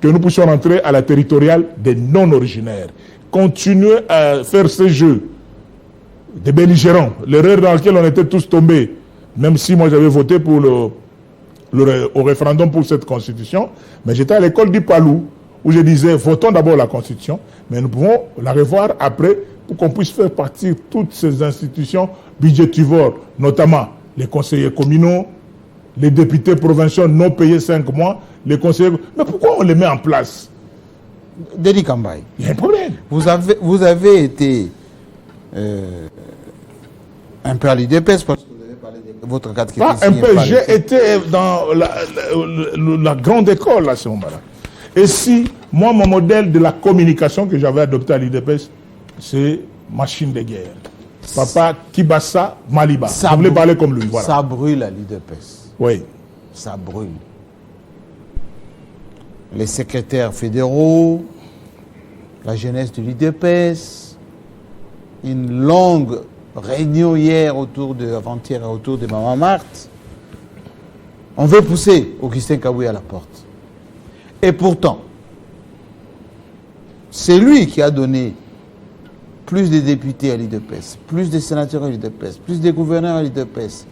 [SPEAKER 2] que nous puissions rentrer à la territoriale des non-originaires. Continuer à faire ces jeux des belligérants, l'erreur dans laquelle on était tous tombés, même si moi j'avais voté pour au référendum pour cette constitution, mais j'étais à l'école du Palou, où je disais, votons d'abord la constitution, mais nous pouvons la revoir après, pour qu'on puisse faire partir toutes ces institutions budgétivores, notamment les conseillers communaux, les députés provinciaux non payés 5 mois, les conseillers... Mais pourquoi on les met en place?
[SPEAKER 1] Dédi Kambaye.
[SPEAKER 2] Il y a un problème.
[SPEAKER 1] Vous avez été un peu à l'UDPS parce que vous avez parlé de votre cadre qui
[SPEAKER 2] Pas un peu, j'ai été dans la grande école à ce moment-là. Et si, moi, mon modèle de la communication que j'avais adopté à l'UDPS, c'est machine de guerre. Papa Kibassa Maliba. Vous voulez parler comme lui, voilà.
[SPEAKER 1] Ça brûle à l'UDPS.
[SPEAKER 2] Oui.
[SPEAKER 1] Ça brûle. Les secrétaires fédéraux, la jeunesse de l'UDPS, une longue réunion hier avant-hier autour de Maman Marthe. On veut pousser Augustin Kabouya à la porte. Et pourtant, c'est lui qui a donné plus de députés à l'UDPS, plus de sénateurs à l'UDPS, plus de gouverneurs à l'UDPS,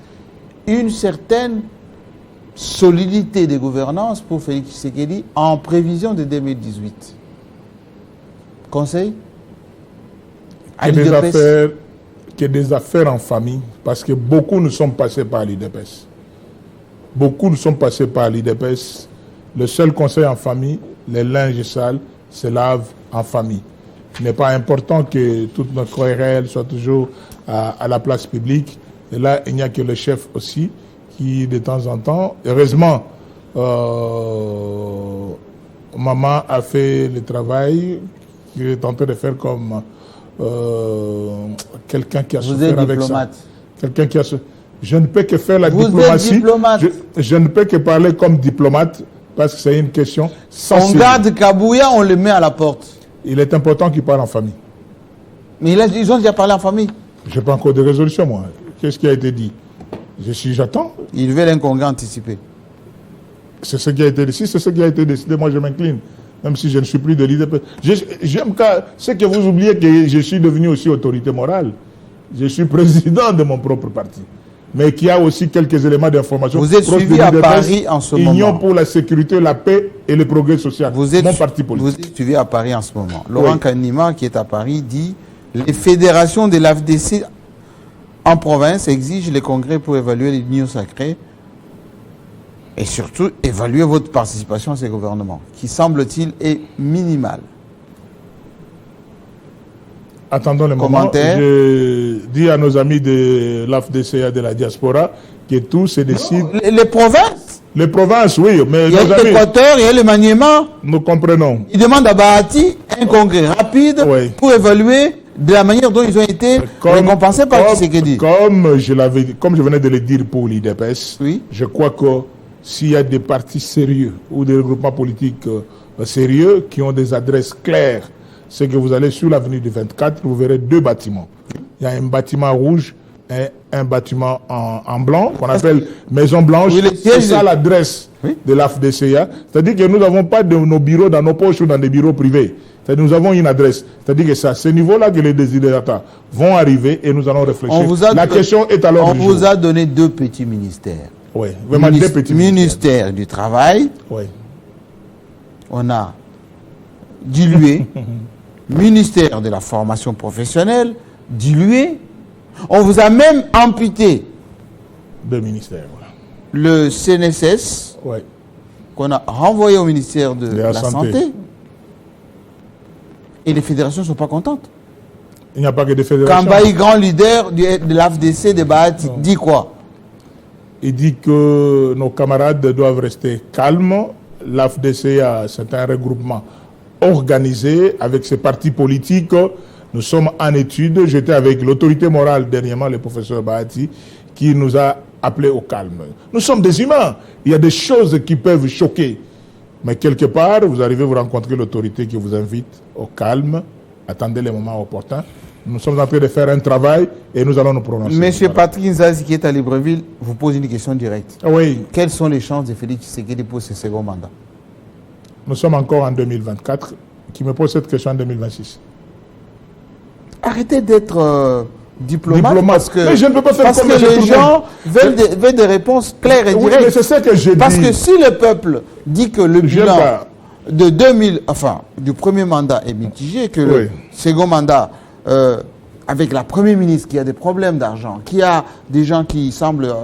[SPEAKER 1] une certaine solidité de gouvernance pour Félix Tshisekedi en prévision de 2018. Conseil à l'UDPS.
[SPEAKER 2] Que des affaires en famille, parce que beaucoup nous sommes passés par l'UDPS. Beaucoup nous sommes passés par l'UDPS. Le seul conseil en famille, les linges sales se lavent en famille. Il n'est pas important que toute notre querelle soit toujours à la place publique. Et là, il n'y a que le chef aussi qui, de temps en temps, heureusement, maman a fait le travail qu'il est en train de faire comme quelqu'un qui a souffert avec ça. Quelqu'un qui a souffert. Je ne peux que faire la diplomatie. Je ne peux que parler comme diplomate parce que c'est une question sensible.
[SPEAKER 1] On garde Kabouya, on le met à la porte.
[SPEAKER 2] Il est important qu'il parle en famille.
[SPEAKER 1] Mais ils ont déjà parlé en famille.
[SPEAKER 2] Je n'ai pas encore de résolution, moi. Qu'est-ce qui a été dit? J'attends.
[SPEAKER 1] Ils veulent un congrès anticipé.
[SPEAKER 2] C'est ce qui a été décidé. C'est ce qui a été décidé. Moi, je m'incline. Même si je ne suis plus de l'IDP. C'est que vous oubliez que je suis devenu aussi autorité morale. Je suis président de mon propre parti. Mais qui a aussi quelques éléments d'information.
[SPEAKER 1] Vous êtes suivi à Paris en ce moment.
[SPEAKER 2] Union pour la sécurité, la paix et le progrès social. Mon parti politique.
[SPEAKER 1] Vous êtes suivi à Paris en ce moment. Laurent Kanima, qui est à Paris, dit les fédérations de l'AFDC en province exigent les congrès pour évaluer l'union sacrée et surtout évaluer votre participation à ces gouvernements, qui semble-t-il est minimale.
[SPEAKER 2] Attendons le moment. Je dis à nos amis de l'AFDCA de la diaspora que tout se décide.
[SPEAKER 1] Les provinces?
[SPEAKER 2] Les provinces, oui. Mais
[SPEAKER 1] il y a l'Équateur, il y a le Maniema.
[SPEAKER 2] Nous comprenons.
[SPEAKER 1] Ils demandent à Bahati un congrès rapide pour évaluer de la manière dont ils ont été récompensés par Tshisekedi.
[SPEAKER 2] Comme je venais de le dire pour l'IDPS, je crois que s'il y a des partis sérieux ou des regroupements politiques sérieux qui ont des adresses claires, c'est que vous allez sur l'avenue du 24, vous verrez 2 bâtiments. Il y a un bâtiment rouge et un bâtiment en blanc, qu'on appelle Maison Blanche. C'est ça l'adresse de l'AFDCA. C'est-à-dire que nous n'avons pas de nos bureaux dans nos poches ou dans des bureaux privés. C'est-à-dire nous avons une adresse. C'est-à-dire que c'est à ce niveau-là que les désidérata vont arriver et nous allons réfléchir. La question est à l'ordre du jour.
[SPEAKER 1] On vous a donné 2 petits ministères.
[SPEAKER 2] Oui, vraiment 2 petits ministères.
[SPEAKER 1] Ministère du Travail.
[SPEAKER 2] Oui.
[SPEAKER 1] On a dilué. Ministère de la formation professionnelle, dilué. On vous a même amputé
[SPEAKER 2] 2 ministères. Voilà.
[SPEAKER 1] Le CNSS,
[SPEAKER 2] Ouais.
[SPEAKER 1] qu'on a renvoyé au ministère de la Santé. Et les fédérations ne sont pas contentes.
[SPEAKER 2] Il n'y a pas que des fédérations.
[SPEAKER 1] Kambaï, grand leader de l'AFDC de Bahati, dit quoi?
[SPEAKER 2] Il dit que nos camarades doivent rester calmes. L'AFDC a certains regroupements organisés avec ses partis politiques. Nous sommes en étude. J'étais avec l'autorité morale dernièrement, le professeur Bahati, qui nous a appelés au calme. Nous sommes des humains. Il y a des choses qui peuvent choquer. Mais quelque part, vous arrivez, vous rencontrez l'autorité qui vous invite au calme. Attendez les moments opportuns. Nous sommes en train de faire un travail et nous allons nous prononcer.
[SPEAKER 1] Monsieur Patrick Nzazi, qui est à Libreville, vous pose une question directe.
[SPEAKER 2] Oui.
[SPEAKER 1] Quelles sont les chances de Félix Tshisekedi pour ce second mandat?
[SPEAKER 2] Nous sommes encore en 2024. Qui me pose cette question en 2026?
[SPEAKER 1] Arrêtez d'être diplomate, parce que,
[SPEAKER 2] mais je ne peux pas faire
[SPEAKER 1] parce que les gens veulent des réponses claires et directes.
[SPEAKER 2] Oui, mais c'est ça que je dis.
[SPEAKER 1] Parce que si le peuple dit que le bilan de 2000, enfin, du premier mandat est mitigé, que le second mandat, avec la première ministre qui a des problèmes d'argent, qui a des gens qui semblent,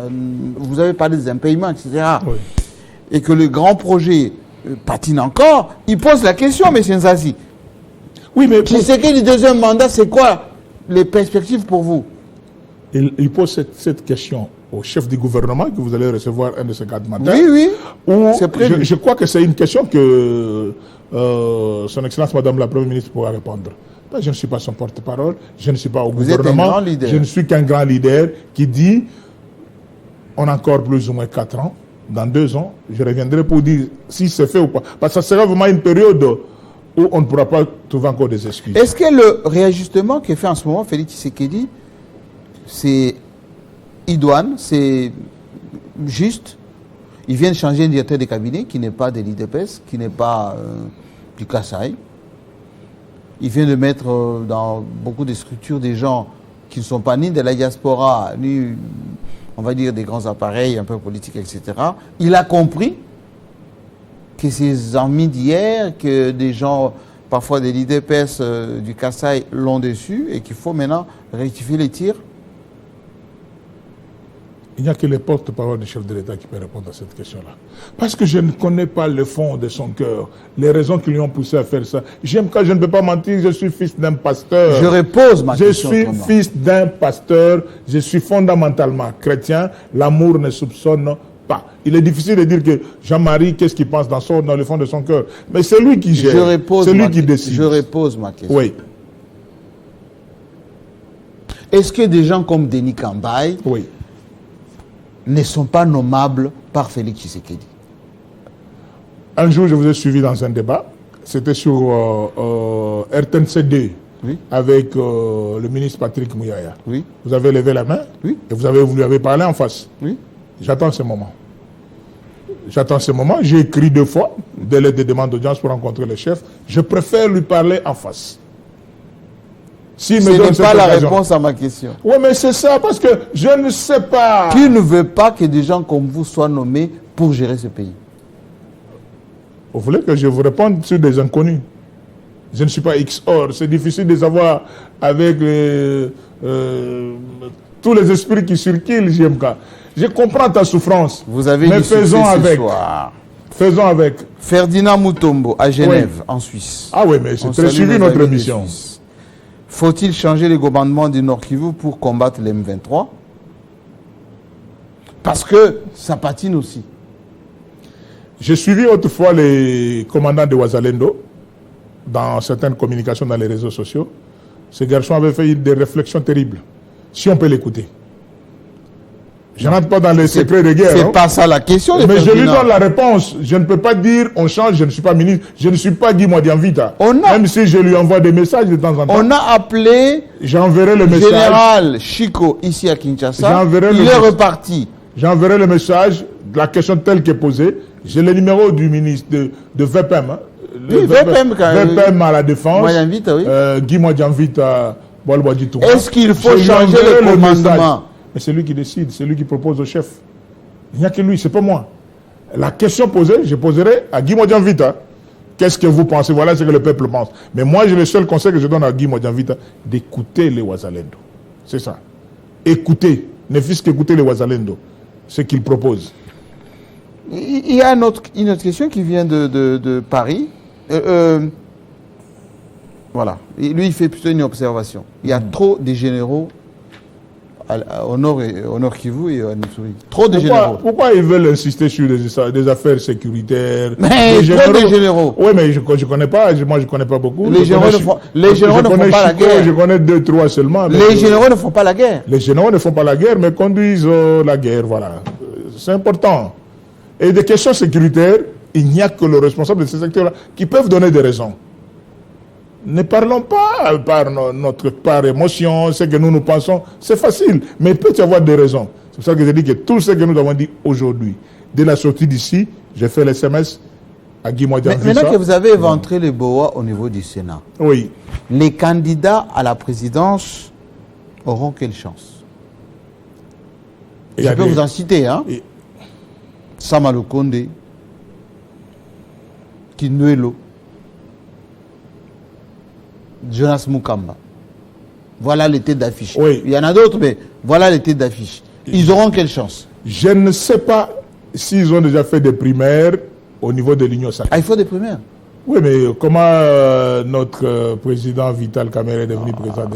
[SPEAKER 1] vous avez parlé des impayements, etc., et que le grand projet patine encore, il pose la question, M. Nzazi.
[SPEAKER 2] Oui, mais
[SPEAKER 1] Tshisekedi, le deuxième mandat, c'est quoi les perspectives pour vous?
[SPEAKER 2] Il pose cette question au chef du gouvernement, que vous allez recevoir un de ces 4 matins.
[SPEAKER 1] Oui, oui.
[SPEAKER 2] Je crois que c'est une question que son Excellence Madame la Première ministre pourra répondre. Ben, je ne suis pas son porte-parole, je ne suis pas au gouvernement.
[SPEAKER 1] Êtes un grand leader.
[SPEAKER 2] Je ne suis qu'un grand leader qui dit on a encore plus ou moins 4 ans. Dans 2 ans, je reviendrai pour dire si c'est fait ou pas. Parce que ça sera vraiment une période où on ne pourra pas trouver encore des excuses.
[SPEAKER 1] Est-ce que le réajustement qui est fait en ce moment, Félix Tshisekedi, c'est idoine, c'est juste? Ils viennent changer un directeur de cabinet qui n'est pas de l'IDPS, qui n'est pas du Kasaï. Ils viennent de mettre dans beaucoup de structures des gens qui ne sont pas ni de la diaspora, ni, on va dire, des grands appareils un peu politiques, etc. Il a compris que ses amis d'hier, que des gens, parfois des l'IDPS du Kasaï, l'ont dessus et qu'il faut maintenant rectifier les tirs.
[SPEAKER 2] Il n'y a que les porte-parole du chef de l'État qui peuvent répondre à cette question-là. Parce que je ne connais pas le fond de son cœur, les raisons qui lui ont poussé à faire ça. J'aime quand je ne peux pas mentir, je suis fils d'un pasteur.
[SPEAKER 1] Je repose ma question.
[SPEAKER 2] Je suis fils d'un pasteur, je suis fondamentalement chrétien, l'amour ne soupçonne pas. Il est difficile de dire que Jean-Marie, qu'est-ce qu'il pense dans le fond de son cœur. Mais c'est lui qui gère, c'est lui qui décide.
[SPEAKER 1] Je repose ma question.
[SPEAKER 2] Oui.
[SPEAKER 1] Est-ce que des gens comme Denis Kambaï ne sont pas nommables par Félix Tshisekedi?
[SPEAKER 2] Un jour, je vous ai suivi dans un débat. C'était sur RTNC2 avec le ministre Patrick Mouyaya.
[SPEAKER 1] Oui.
[SPEAKER 2] Vous avez levé la main et vous lui avez parlé en face.
[SPEAKER 1] Oui.
[SPEAKER 2] J'attends ce moment. J'attends ce moment. J'ai écrit 2 fois des lettres de demande d'audience pour rencontrer le chef. Je préfère lui parler en face.
[SPEAKER 1] Ce n'est pas la réponse à ma question.
[SPEAKER 2] Oui, mais c'est ça, parce que je ne sais pas.
[SPEAKER 1] Qui ne veut pas que des gens comme vous soient nommés pour gérer ce pays?
[SPEAKER 2] Vous voulez que je vous réponde sur des inconnus? Je ne suis pas XOR. C'est difficile de savoir avec tous les esprits qui circulent, JMK. Je comprends ta souffrance.
[SPEAKER 1] Vous avez
[SPEAKER 2] mais
[SPEAKER 1] du
[SPEAKER 2] faisons
[SPEAKER 1] succès
[SPEAKER 2] avec.
[SPEAKER 1] Ce soir.
[SPEAKER 2] Faisons avec.
[SPEAKER 1] Ferdinand Mutombo, à Genève, en Suisse.
[SPEAKER 2] Ah oui, mais c'est très suivi notre émission.
[SPEAKER 1] Faut-il changer le commandement du Nord Kivu pour combattre les M23? Parce que ça patine aussi.
[SPEAKER 2] J'ai suivi autrefois les commandants de Ouazalendo dans certaines communications dans les réseaux sociaux. Ce garçon avait fait des réflexions terribles. Si on peut l'écouter. Je n'entre pas dans les secrets de guerre.
[SPEAKER 1] C'est pas ça la question.
[SPEAKER 2] Mais je lui donne la réponse. Je ne peux pas dire on change, je ne suis pas ministre, je ne suis pas Guy Modianvita. Même si je lui envoie des messages de temps en temps.
[SPEAKER 1] On a appelé
[SPEAKER 2] j'enverrai le message.
[SPEAKER 1] Général Chico ici à Kinshasa. Il est reparti.
[SPEAKER 2] J'enverrai le message, la question telle qu'est posée. J'ai le numéro du ministre de VPM,
[SPEAKER 1] Oui, VPM,
[SPEAKER 2] VPM à la défense.
[SPEAKER 1] Mwadjanvita, oui.
[SPEAKER 2] Guy Mwadjanvita, Bolboadi Touma.
[SPEAKER 1] Est-ce qu'il faut changer le commandement?
[SPEAKER 2] Mais c'est lui qui décide, c'est lui qui propose au chef. Il n'y a que lui, c'est pas moi. La question posée, je poserai à Guy Mwadjanvita. Qu'est-ce que vous pensez? Voilà ce que le peuple pense. Mais moi, j'ai le seul conseil que je donne à Guy Mwadjanvita, d'écouter les Wazalendo. C'est ça. Écoutez, ne fût-ce qu'écouter les Wazalendo, ce qu'ils proposent.
[SPEAKER 1] Il y a une autre question qui vient de Paris. Voilà. Et lui, il fait plutôt une observation. Il y a trop de généraux au nord Kivu et à Nitsuri. Trop de généraux.
[SPEAKER 2] Pourquoi ils veulent insister sur des affaires sécuritaires?
[SPEAKER 1] Mais trop de généraux.
[SPEAKER 2] Oui, mais je ne connais pas. Moi, je ne connais pas beaucoup.
[SPEAKER 1] Les généraux ne font pas la guerre.
[SPEAKER 2] Je connais 2, 3 seulement.
[SPEAKER 1] Les généraux ne font pas la guerre.
[SPEAKER 2] Les généraux ne font pas la guerre, mais conduisent la guerre. Voilà. C'est important. Et des questions sécuritaires, il n'y a que le responsable de ces secteurs-là qui peuvent donner des raisons. Ne parlons pas par émotion, ce que nous pensons, c'est facile, mais il peut y avoir des raisons. C'est pour ça que je dis que tout ce que nous avons dit aujourd'hui, dès la sortie d'ici, j'ai fait l'SMS à Guy Mwadjanvita.
[SPEAKER 1] Maintenant que vous avez éventré le BOA au niveau du Sénat,
[SPEAKER 2] oui.
[SPEAKER 1] Les candidats à la présidence auront quelle chance? Je peux vous en citer, hein? Sama Lukonde, Kinduelo, Jonas Mukamba. Voilà les têtes d'affiche.
[SPEAKER 2] Oui.
[SPEAKER 1] Il y en a d'autres, mais voilà les têtes d'affiche. Ils auront quelle chance?
[SPEAKER 2] Je ne sais pas s'ils ont déjà fait des primaires au niveau de l'Union sacrée.
[SPEAKER 1] Ah, il faut des primaires?
[SPEAKER 2] Oui, mais comment notre président Vital Kamerhe est devenu président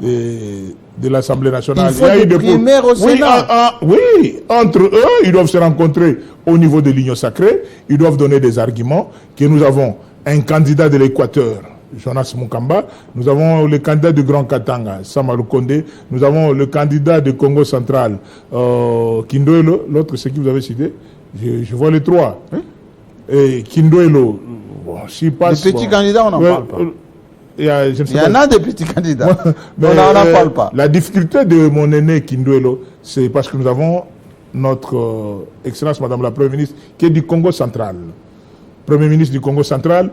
[SPEAKER 2] de l'Assemblée nationale?
[SPEAKER 1] Il faut des primaires au Sénat.
[SPEAKER 2] Oui, entre eux, ils doivent se rencontrer au niveau de l'Union sacrée. Ils doivent donner des arguments que nous avons un candidat de l'Équateur, Jonas Mukamba. Nous avons le candidat du Grand Katanga, Sama Lukonde. Nous avons le candidat du Congo central, Kindoelo. L'autre, c'est qui vous avez cité? Je vois les trois. Et Kindoelo. Bon, les
[SPEAKER 1] petits candidats, on n'en parle pas. Il y en a des petits candidats.
[SPEAKER 2] Mais
[SPEAKER 1] on n'en parle pas.
[SPEAKER 2] La difficulté de mon aîné Kindoelo, c'est parce que nous avons notre Excellence Madame la Première ministre qui est du Congo central. Premier ministre du Congo central,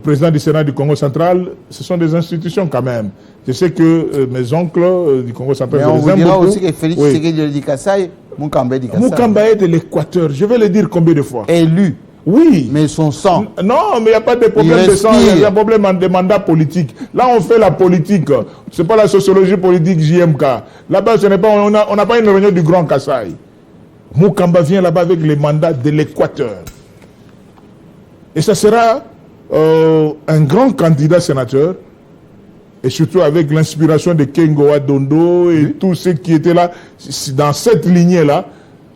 [SPEAKER 2] président du Sénat du Congo central, ce sont des institutions quand même. Je sais que mes oncles du Congo central...
[SPEAKER 1] Mais on vous dira aussi que Félix Tshisekedi dit Kassai, Mukamba est de Kassai.
[SPEAKER 2] Mukamba est de l'Équateur. Je vais le dire combien de fois.
[SPEAKER 1] Élu.
[SPEAKER 2] Oui.
[SPEAKER 1] Mais son sang.
[SPEAKER 2] Non, mais il n'y a pas de problème de sang, il y a un problème de mandat politique. Là, on fait la politique. Ce n'est pas la sociologie politique JMK. Là-bas, on n'a pas une réunion du Grand Kassai. Mukamba vient là-bas avec les mandats de l'Équateur. Et ça sera un grand candidat sénateur, et surtout avec l'inspiration de Kengo Adondo et tous ceux qui étaient là, dans cette lignée-là,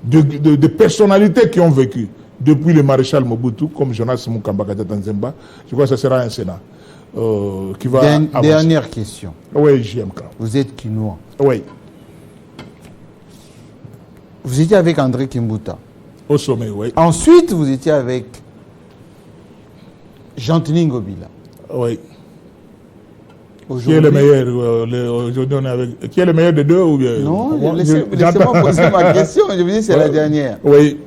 [SPEAKER 2] de personnalités qui ont vécu. Depuis le maréchal Mobutu, comme Jonas Mukamba Tanzemba, je crois que ce sera un Sénat qui va avancer.
[SPEAKER 1] Dernière question.
[SPEAKER 2] Oui, JMK.
[SPEAKER 1] Vous êtes Kinois.
[SPEAKER 2] Oui.
[SPEAKER 1] Vous étiez avec André Kimbuta.
[SPEAKER 2] Au sommet, oui.
[SPEAKER 1] Ensuite, vous étiez avec Jean-Denis Ngobila.
[SPEAKER 2] Oui. Qui est le meilleur aujourd'hui on est avec... Qui est le meilleur des deux ou bien...
[SPEAKER 1] Non, laissez-moi poser ma question. Je vous dis, c'est la dernière.
[SPEAKER 2] Oui.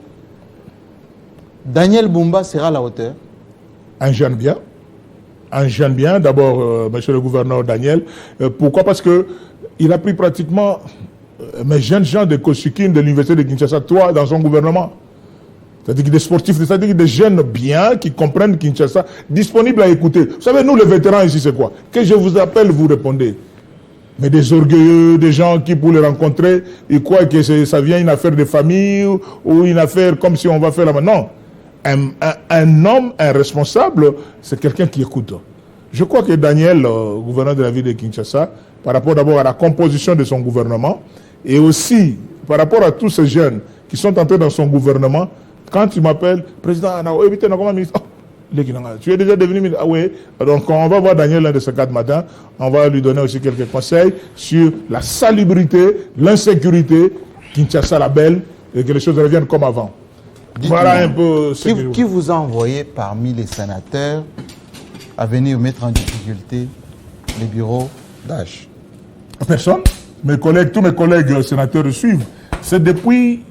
[SPEAKER 1] Daniel Bumba sera à la hauteur?
[SPEAKER 2] Un jeune bien. Un jeune bien. D'abord, monsieur le gouverneur Daniel. Pourquoi? Parce qu'il a pris pratiquement mes jeunes gens de Kosukine, de l'université de Kinshasa, trois dans son gouvernement. C'est-à-dire des sportifs, c'est-à-dire des jeunes bien qui comprennent Kinshasa, disponibles à écouter. Vous savez, nous les vétérans ici, c'est quoi? Que je vous appelle, vous répondez. Mais des orgueilleux, des gens qui, pour les rencontrer, ils croient que ça vient une affaire de famille ou une affaire comme si on va faire la... Non. Un homme, un responsable, c'est quelqu'un qui écoute. Je crois que Daniel, gouverneur de la ville de Kinshasa, par rapport d'abord à la composition de son gouvernement, et aussi par rapport à tous ces jeunes qui sont entrés dans son gouvernement, quand tu m'appelles, président, tu es déjà devenu ministre. Ah oui, donc on va voir Daniel l'un de ces 4 matins, on va lui donner aussi quelques conseils sur la salubrité, l'insécurité, Kinshasa la belle, et que les choses reviennent comme avant. Voilà un peu ce
[SPEAKER 1] qui vous a envoyé parmi les sénateurs à venir mettre en difficulté les bureaux d'âge?
[SPEAKER 2] Personne. Mes collègues, tous mes collègues sénateurs le suivent. C'est depuis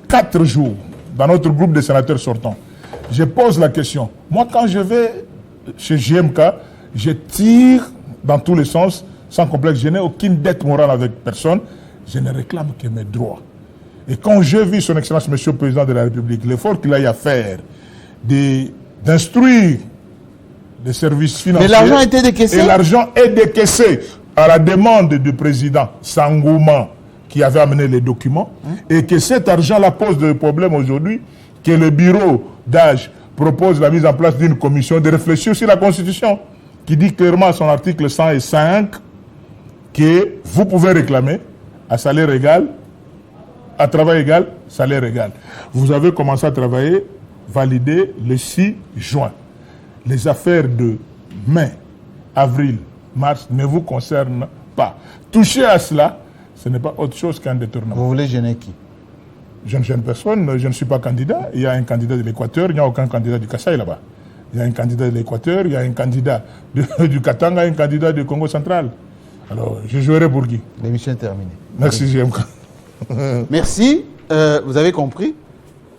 [SPEAKER 2] 4 jours dans notre groupe de sénateurs sortants. je pose la question. Moi, quand je vais chez GMK, je tire dans tous les sens, sans complexe. Je n'ai aucune dette morale avec personne. Je ne réclame que mes droits. Et quand je vis son Excellence, Monsieur le Président de la République, l'effort qu'il aille à faire d'instruire les services financiers.
[SPEAKER 1] Mais l'argent était décaissé.
[SPEAKER 2] Et l'argent est décaissé à la demande du président Sangouma qui avait amené les documents. Et que cet argent-là pose des problèmes aujourd'hui, que le bureau d'âge propose la mise en place d'une commission de réflexion sur la Constitution qui dit clairement à son article 105 que vous pouvez réclamer à salaire égal, à travail égal, salaire égal. Vous avez commencé à travailler, validé le 6 juin. Les affaires de mai, avril, mars ne vous concernent pas. Toucher à cela, ce n'est pas autre chose qu'un détournement.
[SPEAKER 1] Vous voulez gêner qui?
[SPEAKER 2] Je ne gêne personne, je ne suis pas candidat. Il y a un candidat de l'Équateur, il n'y a aucun candidat du Kasaï là-bas. Il y a un candidat de l'Équateur, il y a un candidat du Katanga, un candidat du Congo central. Alors, je jouerai pour qui?
[SPEAKER 1] L'émission est terminée.
[SPEAKER 2] Merci, GMK.
[SPEAKER 1] Merci. Vous avez compris?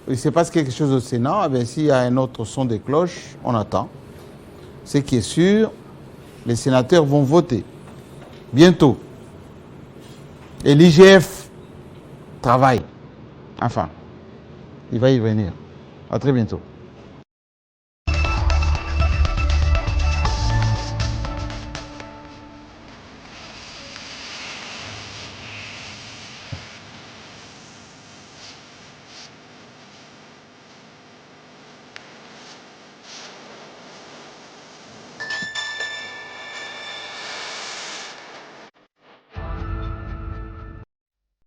[SPEAKER 1] Il se passe quelque chose au Sénat. Eh bien, s'il y a un autre son de cloche, on attend. Ce qui est sûr, les sénateurs vont voter bientôt. Et l'IGF travaille. Enfin, il va y venir. À très bientôt.